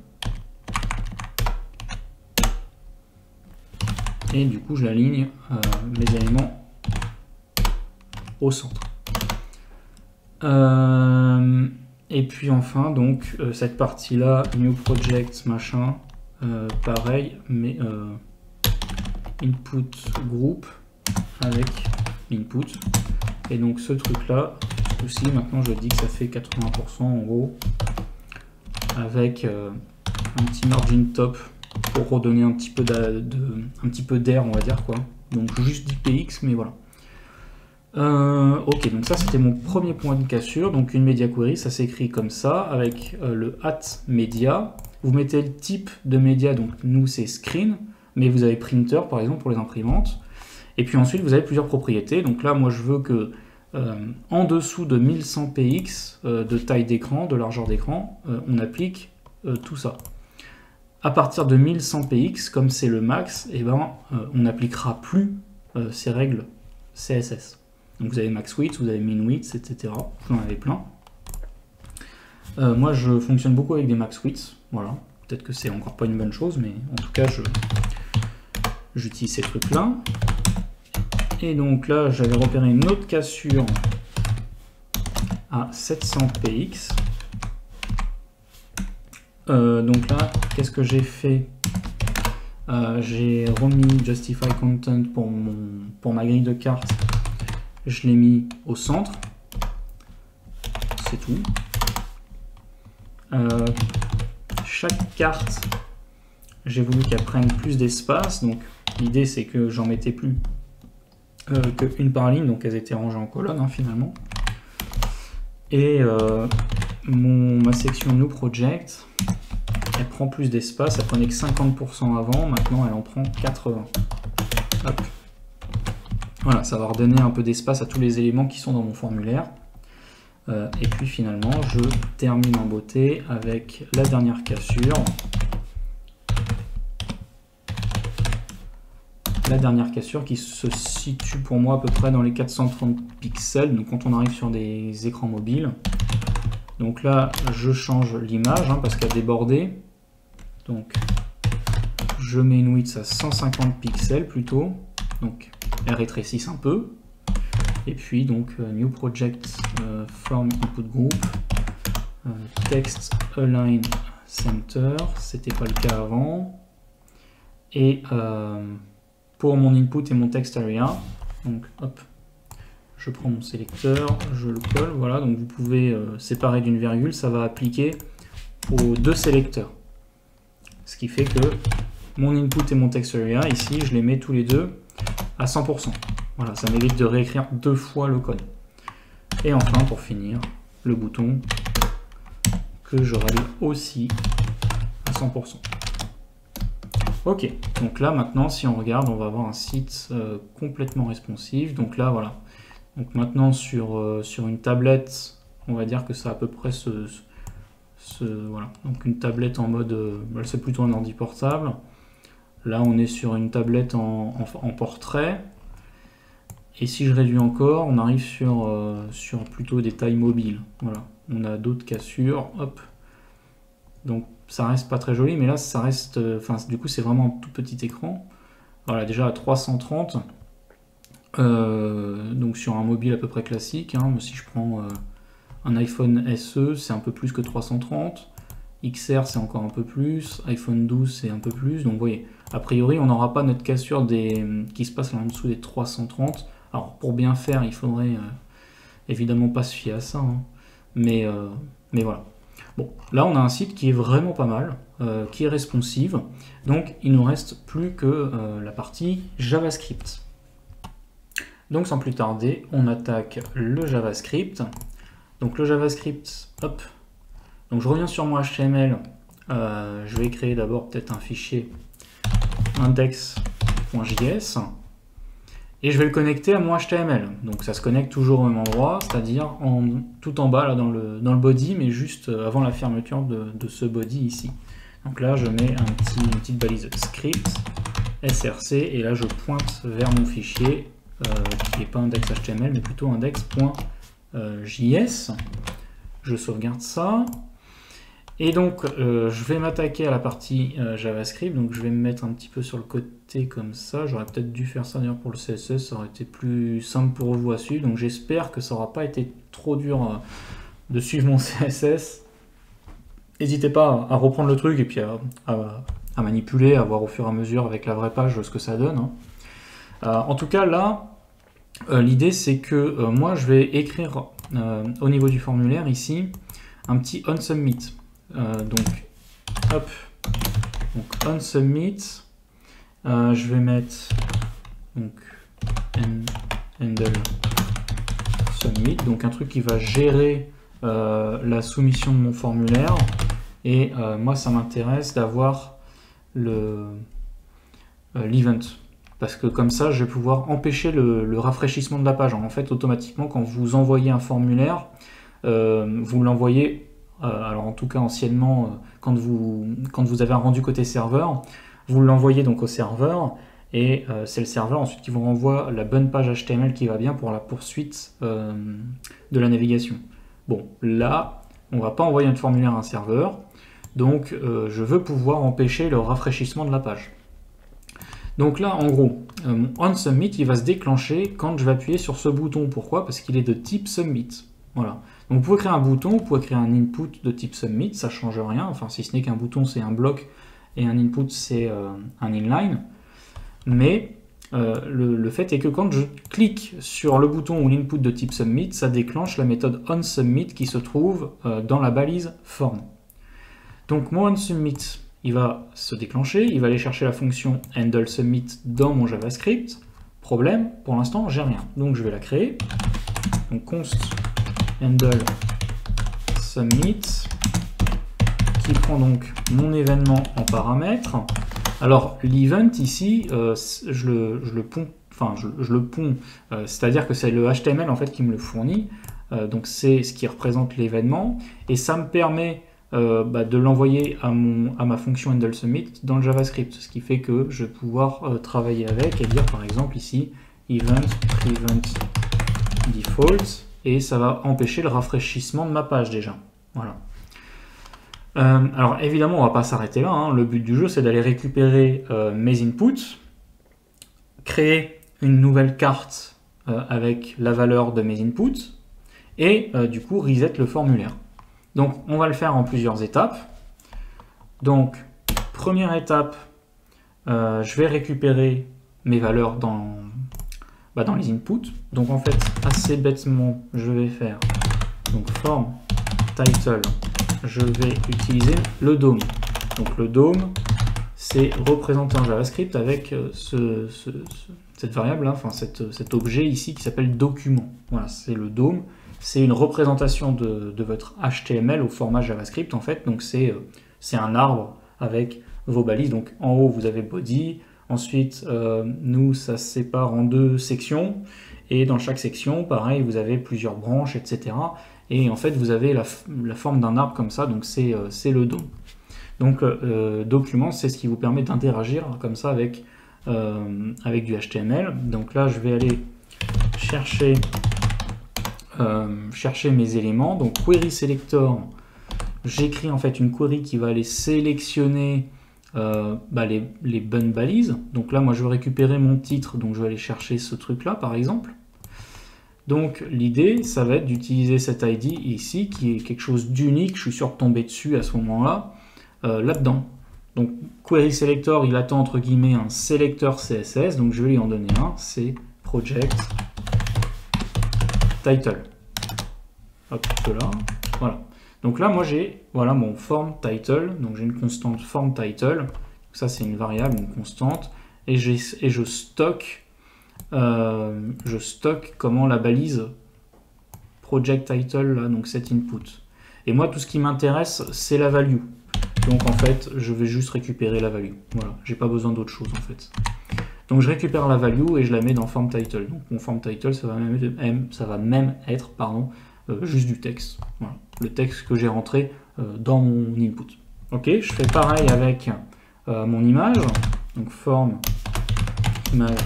Et du coup je l'aligne mes éléments au centre. Et puis enfin donc cette partie là, new project machin, pareil, mais input group avec l'input. Et donc ce truc là aussi, maintenant je dis que ça fait 80% en gros, avec un petit margin top pour redonner un petit peu d'air, on va dire quoi. Donc juste 10 px, mais voilà. Ok, donc ça c'était mon premier point de cassure. Donc une media query, ça s'écrit comme ça avec le @media. Vous mettez le type de média, donc nous c'est screen, mais vous avez printer par exemple pour les imprimantes. Et puis ensuite vous avez plusieurs propriétés. Donc là moi je veux que en dessous de 1100 px de taille d'écran, de largeur d'écran, on applique tout ça. À partir de 1100 px, comme c'est le max, et on n'appliquera plus ces règles CSS. Donc vous avez max width, vous avez min width, etc. Vous en avez plein. Moi je fonctionne beaucoup avec des max width, voilà. Peut-être que c'est encore pas une bonne chose, mais en tout cas j'utilise ces trucs là. Et donc là j'avais repéré une autre cassure à 700 px. Donc là, qu'est-ce que j'ai fait? J'ai remis Justify Content pour ma grille de cartes. Je l'ai mis au centre. C'est tout. Chaque carte, j'ai voulu qu'elle prenne plus d'espace. Donc l'idée c'est que j'en mettais plus qu'une par ligne. Donc elles étaient rangées en colonne finalement. Et ma section New Project, elle prend plus d'espace, elle prenait que 50% avant, maintenant elle en prend 80%. Hop. Voilà, ça va redonner un peu d'espace à tous les éléments qui sont dans mon formulaire. Et puis finalement, je termine en beauté avec la dernière cassure. La dernière cassure qui se situe pour moi à peu près dans les 430 pixels, donc quand on arrive sur des écrans mobiles. Donc là, je change l'image parce qu'elle a débordé. Donc, je mets une width à 150 pixels plutôt. Donc, elle rétrécisse un peu. Et puis, donc, New Project from Input Group. Text Align Center. C'était pas le cas avant. Et pour mon input et mon text area, donc, hop. Je prends mon sélecteur, je le colle, voilà, donc vous pouvez séparer d'une virgule, ça va appliquer aux deux sélecteurs. Ce qui fait que mon input et mon text area, ici, je les mets tous les deux à 100%. Voilà, ça m'évite de réécrire deux fois le code. Et enfin, pour finir, le bouton que je rallie aussi à 100%. Ok, donc là maintenant, si on regarde, on va avoir un site complètement responsive. Donc là, voilà. Donc maintenant sur une tablette, on va dire que c'est à peu près voilà. Donc une tablette en mode, c'est plutôt un ordi portable. Là on est sur une tablette en portrait. Et si je réduis encore, on arrive sur plutôt des tailles mobiles. Voilà. On a d'autres cassures. Hop. Donc ça reste pas très joli, mais là ça reste. Du coup c'est vraiment un tout petit écran. Voilà, déjà à 330. Donc sur un mobile à peu près classique, si je prends un iPhone SE, c'est un peu plus que 330, XR c'est encore un peu plus, iPhone 12 c'est un peu plus, donc vous voyez, a priori on n'aura pas notre cassure qui se passe là en dessous des 330. Alors pour bien faire, il faudrait évidemment pas se fier à ça, mais voilà. Bon, là on a un site qui est vraiment pas mal, qui est responsive, donc il nous reste plus que la partie JavaScript. Donc sans plus tarder, on attaque le JavaScript. Donc le JavaScript, hop. Donc je reviens sur mon HTML. Je vais créer d'abord peut-être un fichier index.js et je vais le connecter à mon HTML. Donc ça se connecte toujours au même endroit, c'est-à-dire tout en bas là, dans le body, mais juste avant la fermeture de ce body ici. Donc là je mets une petite balise script src et là je pointe vers mon fichier. Qui n'est pas index.html mais plutôt index.js. Je sauvegarde ça. Et donc je vais m'attaquer à la partie JavaScript. Donc je vais me mettre un petit peu sur le côté comme ça. J'aurais peut-être dû faire ça d'ailleurs pour le CSS. Ça aurait été plus simple pour vous à suivre. Donc j'espère que ça n'aura pas été trop dur de suivre mon CSS. N'hésitez pas à reprendre le truc et puis à manipuler, à voir au fur et à mesure avec la vraie page ce que ça donne. En tout cas là, l'idée c'est que moi je vais écrire au niveau du formulaire ici un petit onSubmit. Donc hop, donc onSubmit, je vais mettre donc handle submit, donc un truc qui va gérer la soumission de mon formulaire. Et moi ça m'intéresse d'avoir l'event. Parce que comme ça, je vais pouvoir empêcher le rafraîchissement de la page. En fait, automatiquement, quand vous envoyez un formulaire, vous l'envoyez, alors en tout cas anciennement, quand vous avez un rendu côté serveur, vous l'envoyez donc au serveur, et c'est le serveur ensuite qui vous renvoie la bonne page HTML qui va bien pour la poursuite de la navigation. Bon, là, on ne va pas envoyer un formulaire à un serveur, donc je veux pouvoir empêcher le rafraîchissement de la page. Donc là, en gros, mon onSubmit, il va se déclencher quand je vais appuyer sur ce bouton. Pourquoi? Parce qu'il est de type submit. Voilà. Donc vous pouvez créer un bouton, vous pouvez créer un input de type submit, ça ne change rien. Enfin, si ce n'est qu'un bouton, c'est un bloc, et un input, c'est un inline. Mais le fait est que quand je clique sur le bouton ou l'input de type submit, ça déclenche la méthode onSubmit qui se trouve dans la balise form. Donc mon onSubmit, il va se déclencher, il va aller chercher la fonction handleSubmit dans mon JavaScript. Problème, pour l'instant, j'ai rien. Donc je vais la créer. Donc const handle submit qui prend donc mon événement en paramètre. Alors l'event ici, je le ponds, c'est-à-dire que c'est le HTML en fait qui me le fournit, donc c'est ce qui représente l'événement, et ça me permet de l'envoyer à ma fonction handleSubmit dans le JavaScript, ce qui fait que je vais pouvoir travailler avec et dire par exemple ici event prevent default, et ça va empêcher le rafraîchissement de ma page déjà. Voilà. Alors évidemment on va pas s'arrêter là, hein. Le but du jeu c'est d'aller récupérer mes inputs, créer une nouvelle carte avec la valeur de mes inputs et du coup reset le formulaire. Donc on va le faire en plusieurs étapes. Donc première étape, je vais récupérer mes valeurs dans les inputs. Donc en fait assez bêtement je vais faire donc form title, je vais utiliser le DOM. Donc le DOM, c'est représenté en JavaScript avec cette variable, hein, enfin cet objet ici qui s'appelle document. Voilà, c'est le DOM. C'est une représentation de votre HTML au format JavaScript en fait. Donc c'est un arbre avec vos balises. Donc en haut vous avez body. Ensuite, nous ça se sépare en deux sections. Et dans chaque section, pareil, vous avez plusieurs branches, etc. Et en fait, vous avez la forme d'un arbre comme ça, donc c'est le DOM. Donc, document, c'est ce qui vous permet d'interagir comme ça avec du HTML. Donc là, je vais aller chercher mes éléments. Donc, query selector, j'écris en fait une query qui va aller sélectionner les bonnes balises. Donc là, moi, je veux récupérer mon titre, donc je vais aller chercher ce truc-là, par exemple. Donc l'idée, ça va être d'utiliser cet ID ici, qui est quelque chose d'unique, je suis sûr de tomber dessus à ce moment-là, là-dedans. Donc query selector, il attend entre guillemets un sélecteur CSS, donc je vais lui en donner un, c'est project title. Hop, là, voilà. Donc là, moi j'ai mon form title, donc j'ai une constante form title, ça c'est une variable, une constante, et je stocke comment la balise project title, là, donc cet input. Et moi, tout ce qui m'intéresse, c'est la value. Donc en fait, je vais juste récupérer la value. Voilà, j'ai pas besoin d'autre chose en fait. Donc je récupère la value et je la mets dans form title. Donc mon form title, ça va même être juste du texte. Voilà, le texte que j'ai rentré dans mon input. Ok, je fais pareil avec mon image. Donc form image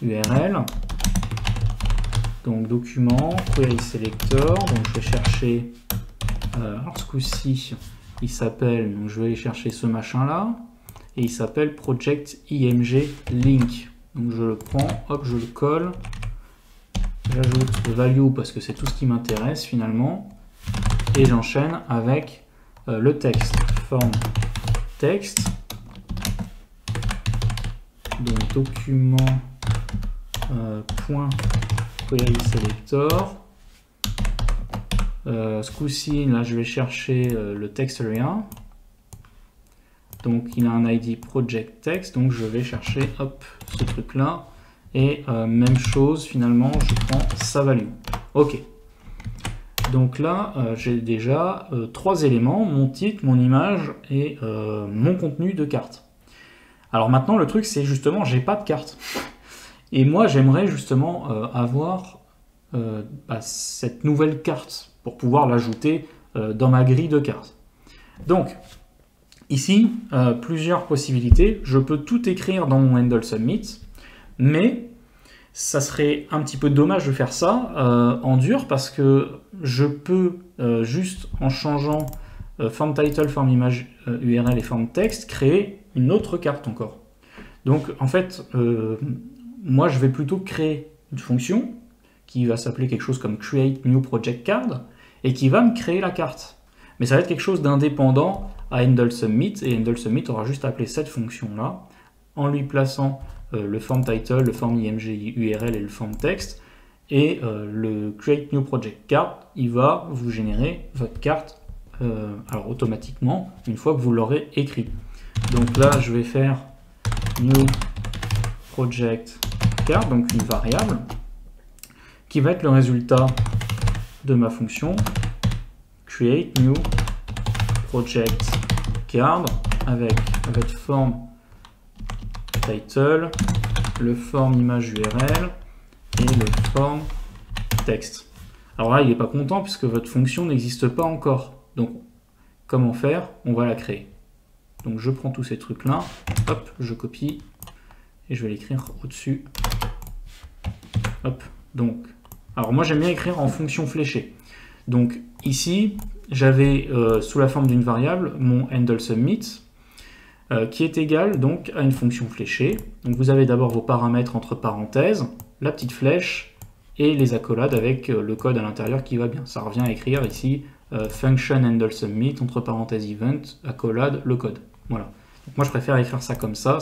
URL, donc document, query selector, donc je vais chercher, alors ce coup-ci, il s'appelle, donc je vais aller chercher ce machin-là, et il s'appelle project img link. Donc je le prends, hop, je le colle, j'ajoute value parce que c'est tout ce qui m'intéresse finalement, et j'enchaîne avec le texte, form text, donc document point query selector. Ce coup-ci, là, je vais chercher le text area. Donc, il a un ID project text. Donc, je vais chercher, hop, ce truc-là. Et même chose, finalement, je prends sa value. OK. Donc là, j'ai déjà 3 éléments, mon titre, mon image et mon contenu de carte. Alors maintenant, le truc, c'est justement, j'ai pas de carte. Et moi, j'aimerais justement avoir cette nouvelle carte pour pouvoir l'ajouter dans ma grille de cartes. Donc, ici, plusieurs possibilités. Je peux tout écrire dans mon handleSubmit, mais ça serait un petit peu dommage de faire ça en dur parce que je peux juste en changeant form title, form image URL et form text créer une autre carte encore. Donc, en fait, moi, je vais plutôt créer une fonction qui va s'appeler quelque chose comme create new project card et qui va me créer la carte. Mais ça va être quelque chose d'indépendant à handleSubmit et handleSubmit aura juste appelé cette fonction-là en lui plaçant le form title, le form img URL et le form text et le create new project card, il va vous générer votre carte alors automatiquement une fois que vous l'aurez écrit. Donc là, je vais faire new project card, donc une variable qui va être le résultat de ma fonction create new project card avec form title, le form image URL et le form texte. Alors là, il n'est pas content puisque votre fonction n'existe pas encore. Donc, comment faire? On va la créer. Donc, je prends tous ces trucs-là, hop, je copie et je vais l'écrire au-dessus. Hop, donc, alors moi j'aime bien écrire en fonction fléchée. Donc ici, j'avais sous la forme d'une variable mon handle submit qui est égal donc à une fonction fléchée. Donc vous avez d'abord vos paramètres entre parenthèses, la petite flèche et les accolades avec le code à l'intérieur qui va bien. Ça revient à écrire ici function handle submit entre parenthèses event, accolade, le code. Voilà. Donc moi je préfère écrire ça comme ça.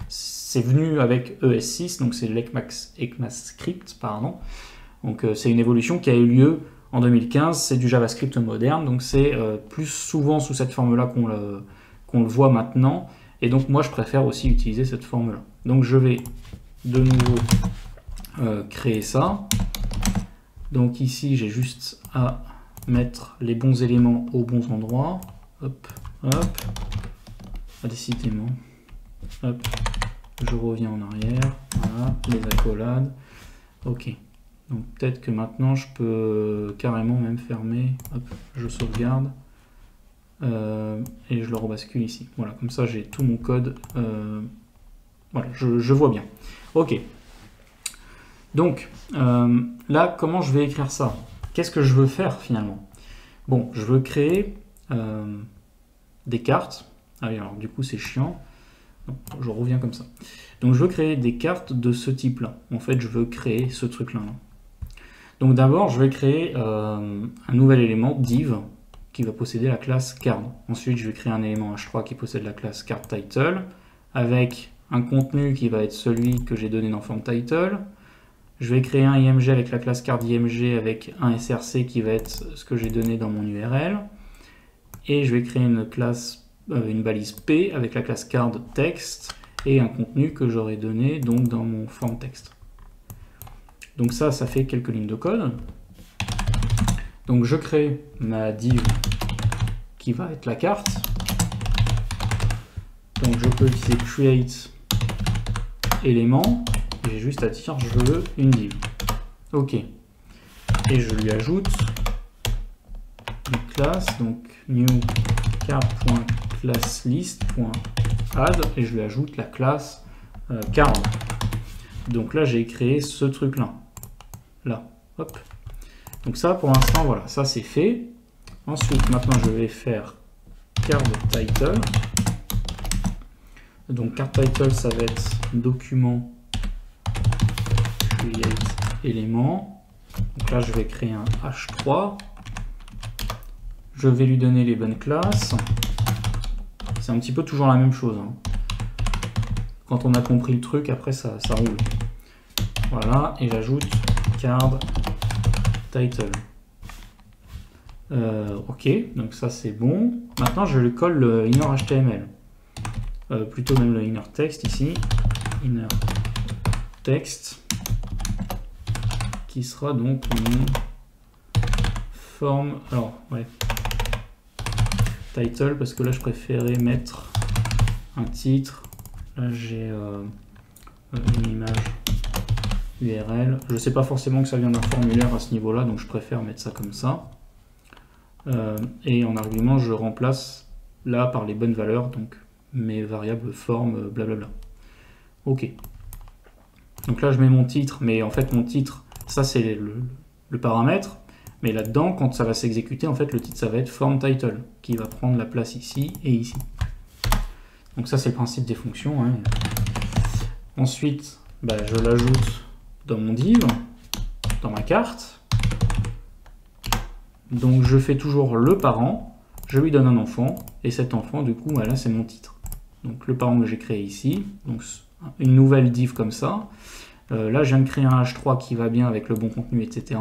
C'est venu avec ES6, donc c'est l'ECMAScript, pardon. Donc c'est une évolution qui a eu lieu en 2015, c'est du JavaScript moderne, donc c'est plus souvent sous cette forme-là qu'on le voit maintenant, et donc moi je préfère aussi utiliser cette forme-là. Donc je vais de nouveau créer ça. Donc ici j'ai juste à mettre les bons éléments aux bons endroits. Hop, hop, décidément. Hop. Je reviens en arrière, voilà, les accolades, ok. Donc peut-être que maintenant je peux carrément même fermer, hop, je sauvegarde, et je le rebascule ici. Voilà, comme ça j'ai tout mon code, voilà, je vois bien. Ok. Donc, là, comment je vais écrire ça? Qu'est-ce que je veux faire finalement? Bon, je veux créer des cartes. Ah oui, alors du coup c'est chiant. Donc, je reviens comme ça. Donc je veux créer des cartes de ce type-là. En fait, je veux créer ce truc-là. Donc d'abord, je vais créer un nouvel élément div qui va posséder la classe card. Ensuite, je vais créer un élément h3 qui possède la classe card title avec un contenu qui va être celui que j'ai donné dans form title. Je vais créer un img avec la classe card img avec un src qui va être ce que j'ai donné dans mon URL. Et je vais créer une classe une balise P avec la classe card text et un contenu que j'aurais donné donc dans mon form text. Donc ça fait quelques lignes de code. Donc je crée ma div qui va être la carte. Donc je peux utiliser create élément. J'ai juste à dire je veux une div. Ok. Et je lui ajoute une classe, donc new card.classList.add et je lui ajoute la classe card. Donc là j'ai créé ce truc là. Là, hop. Donc ça pour l'instant voilà, ça c'est fait. Ensuite maintenant je vais faire card title. Donc card title ça va être document create élément. Donc là je vais créer un h3. Je vais lui donner les bonnes classes. C'est un petit peu toujours la même chose. Hein. Quand on a compris le truc, après ça roule. Voilà, et j'ajoute card title. Ok, donc ça c'est bon. Maintenant je lui colle le inner HTML. Plutôt même le inner text ici. Inner text. Qui sera donc mon forme. Alors, ouais. Title, parce que là je préférais mettre un titre. Là j'ai une image URL. Je ne sais pas forcément que ça vient d'un formulaire à ce niveau-là, donc je préfère mettre ça comme ça. Et en argument, je remplace là par les bonnes valeurs, donc mes variables formes, blablabla. Ok. Donc là je mets mon titre, mais en fait mon titre, ça c'est le paramètre. Mais là-dedans, quand ça va s'exécuter, en fait, le titre, ça va être form title, qui va prendre la place ici et ici. Donc ça, c'est le principe des fonctions. Hein. Ensuite, je l'ajoute dans mon div, dans ma carte. Donc je fais toujours le parent, je lui donne un enfant, et cet enfant, du coup, là, c'est mon titre. Donc le parent que j'ai créé ici, donc une nouvelle div comme ça. Là, je viens de créer un h3 qui va bien avec le bon contenu, etc.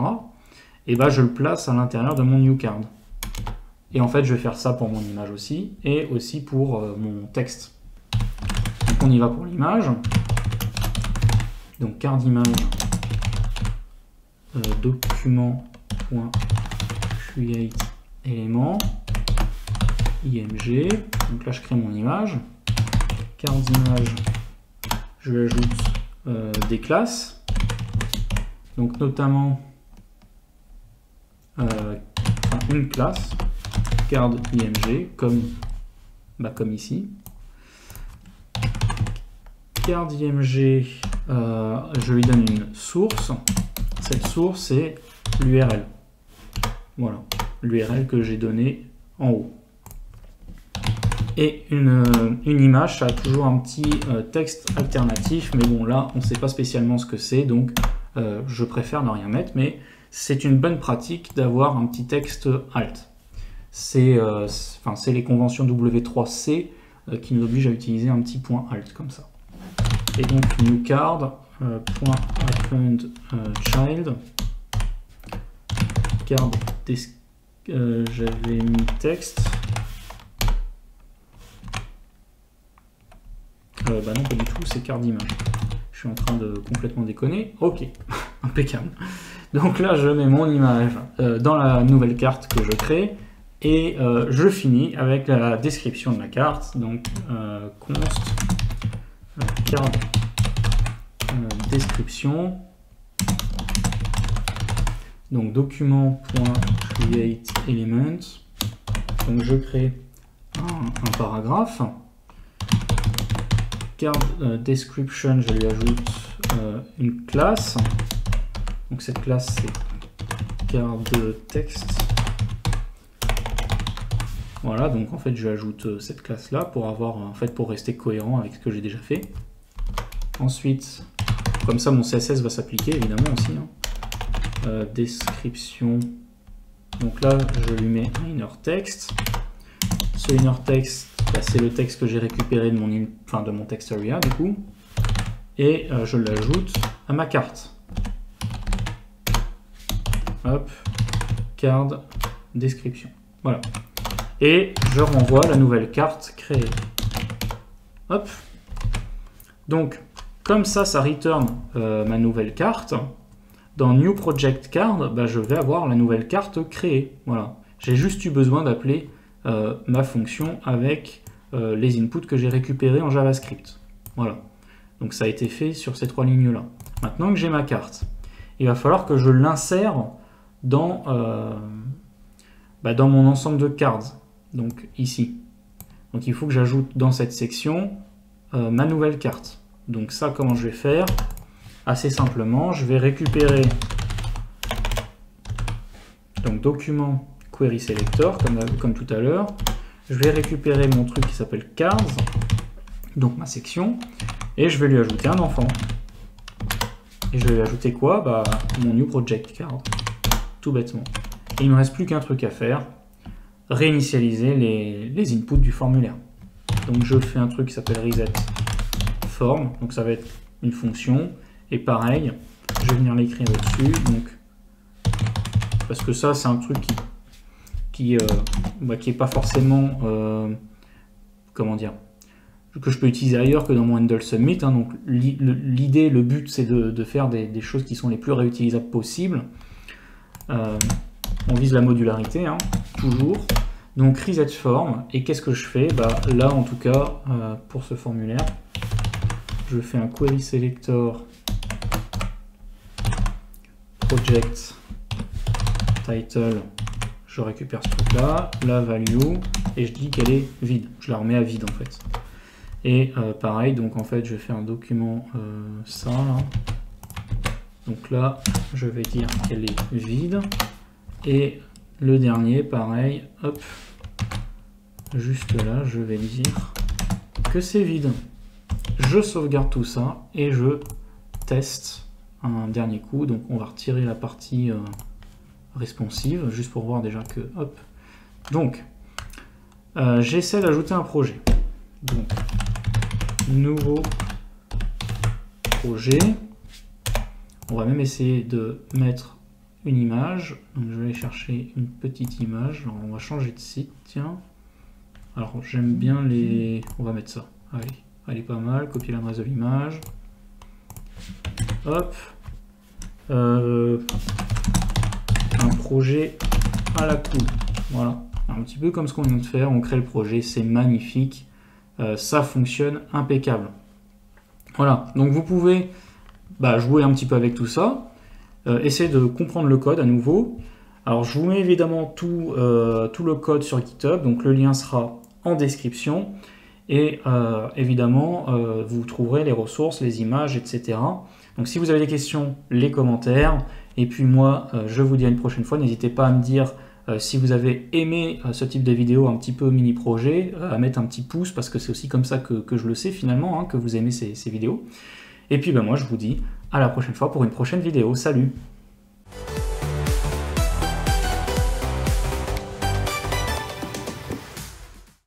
Et je le place à l'intérieur de mon new card. Et en fait, je vais faire ça pour mon image aussi, et aussi pour mon texte. Donc on y va pour l'image. Donc card image document.create élément, img, donc là je crée mon image, carte d'image, je lui ajoute des classes, donc notamment une classe, card img, comme ici. Card img, je lui donne une source, cette source c'est l'URL. Voilà, l'URL que j'ai donné en haut. Et une image, ça a toujours un petit texte alternatif, mais bon là, on ne sait pas spécialement ce que c'est, donc je préfère ne rien mettre, mais c'est une bonne pratique d'avoir un petit texte alt. C'est les conventions W3C qui nous obligent à utiliser un petit point alt comme ça. Et donc new card, .append child, card j'avais mis texte. Non, pas du tout, c'est carte d'image. Je suis en train de complètement déconner. Ok, impeccable. Donc là, je mets mon image dans la nouvelle carte que je crée et je finis avec la description de la carte. Donc, const carte description. Donc, document.create element. Donc, je crée un paragraphe. Card description, je lui ajoute une classe. Donc cette classe c'est card texte. Voilà, donc en fait je lui ajoute cette classe là pour avoir pour rester cohérent avec ce que j'ai déjà fait. Ensuite, comme ça mon CSS va s'appliquer évidemment aussi. Description. Donc là je lui mets un inner text. Ce inner text, c'est le texte que j'ai récupéré de mon text area du coup, et je l'ajoute à ma carte. Hop, card description. Voilà. Et je renvoie la nouvelle carte créée. Hop. Donc, comme ça return ma nouvelle carte. Dans New Project Card, je vais avoir la nouvelle carte créée. Voilà. J'ai juste eu besoin d'appeler ma fonction avec les inputs que j'ai récupérés en JavaScript. Voilà. Donc ça a été fait sur ces trois lignes-là. Maintenant que j'ai ma carte, il va falloir que je l'insère dans mon ensemble de cards. Donc ici. Donc il faut que j'ajoute dans cette section ma nouvelle carte. Donc ça, comment je vais faire? Assez simplement, je vais récupérer donc document query selector comme tout à l'heure. Je vais récupérer mon truc qui s'appelle cards, donc ma section, et je vais lui ajouter un enfant. Et je vais lui ajouter quoi? Mon new project card, tout bêtement. Et il ne me reste plus qu'un truc à faire, réinitialiser les inputs du formulaire. Donc je fais un truc qui s'appelle reset form, donc ça va être une fonction, et pareil, je vais venir l'écrire au-dessus, donc parce que ça c'est un truc qui est pas forcément comment dire, que je peux utiliser ailleurs que dans mon handle submit, hein. Donc l'idée, le but c'est de faire des choses qui sont les plus réutilisables possibles. On vise la modularité, hein, toujours. Donc reset form, et qu'est-ce que je fais? Là en tout cas pour ce formulaire, je fais un query selector project title, je récupère ce truc là, la value, et je dis qu'elle est vide, je la remets à vide en fait. Et pareil, donc en fait je vais faire un document ça là. Donc là je vais dire qu'elle est vide, et le dernier pareil, hop, juste là je vais dire que c'est vide. Je sauvegarde tout ça et je teste un dernier coup. Donc on va retirer la partie responsive juste pour voir déjà que hop. Donc j'essaie d'ajouter un projet. Donc nouveau projet. On va même essayer de mettre une image. Donc je vais aller chercher une petite image. Alors, on va changer de site. Tiens. Alors j'aime bien les. On va mettre ça. Allez. Elle est pas mal, copier l'adresse de l'image. Hop. Un projet à la cool. Voilà, un petit peu comme ce qu'on vient de faire, on crée le projet, c'est magnifique, ça fonctionne impeccable. Voilà, donc vous pouvez jouer un petit peu avec tout ça, essayer de comprendre le code à nouveau. Alors je vous mets évidemment tout le code sur GitHub, donc le lien sera en description, et évidemment vous trouverez les ressources, les images, etc. Donc si vous avez des questions, les commentaires, et puis moi je vous dis à une prochaine fois, n'hésitez pas à me dire si vous avez aimé ce type de vidéo un petit peu mini-projet, à mettre un petit pouce, parce que c'est aussi comme ça que je le sais finalement, hein, que vous aimez ces vidéos. Et puis moi je vous dis à la prochaine fois pour une prochaine vidéo. Salut!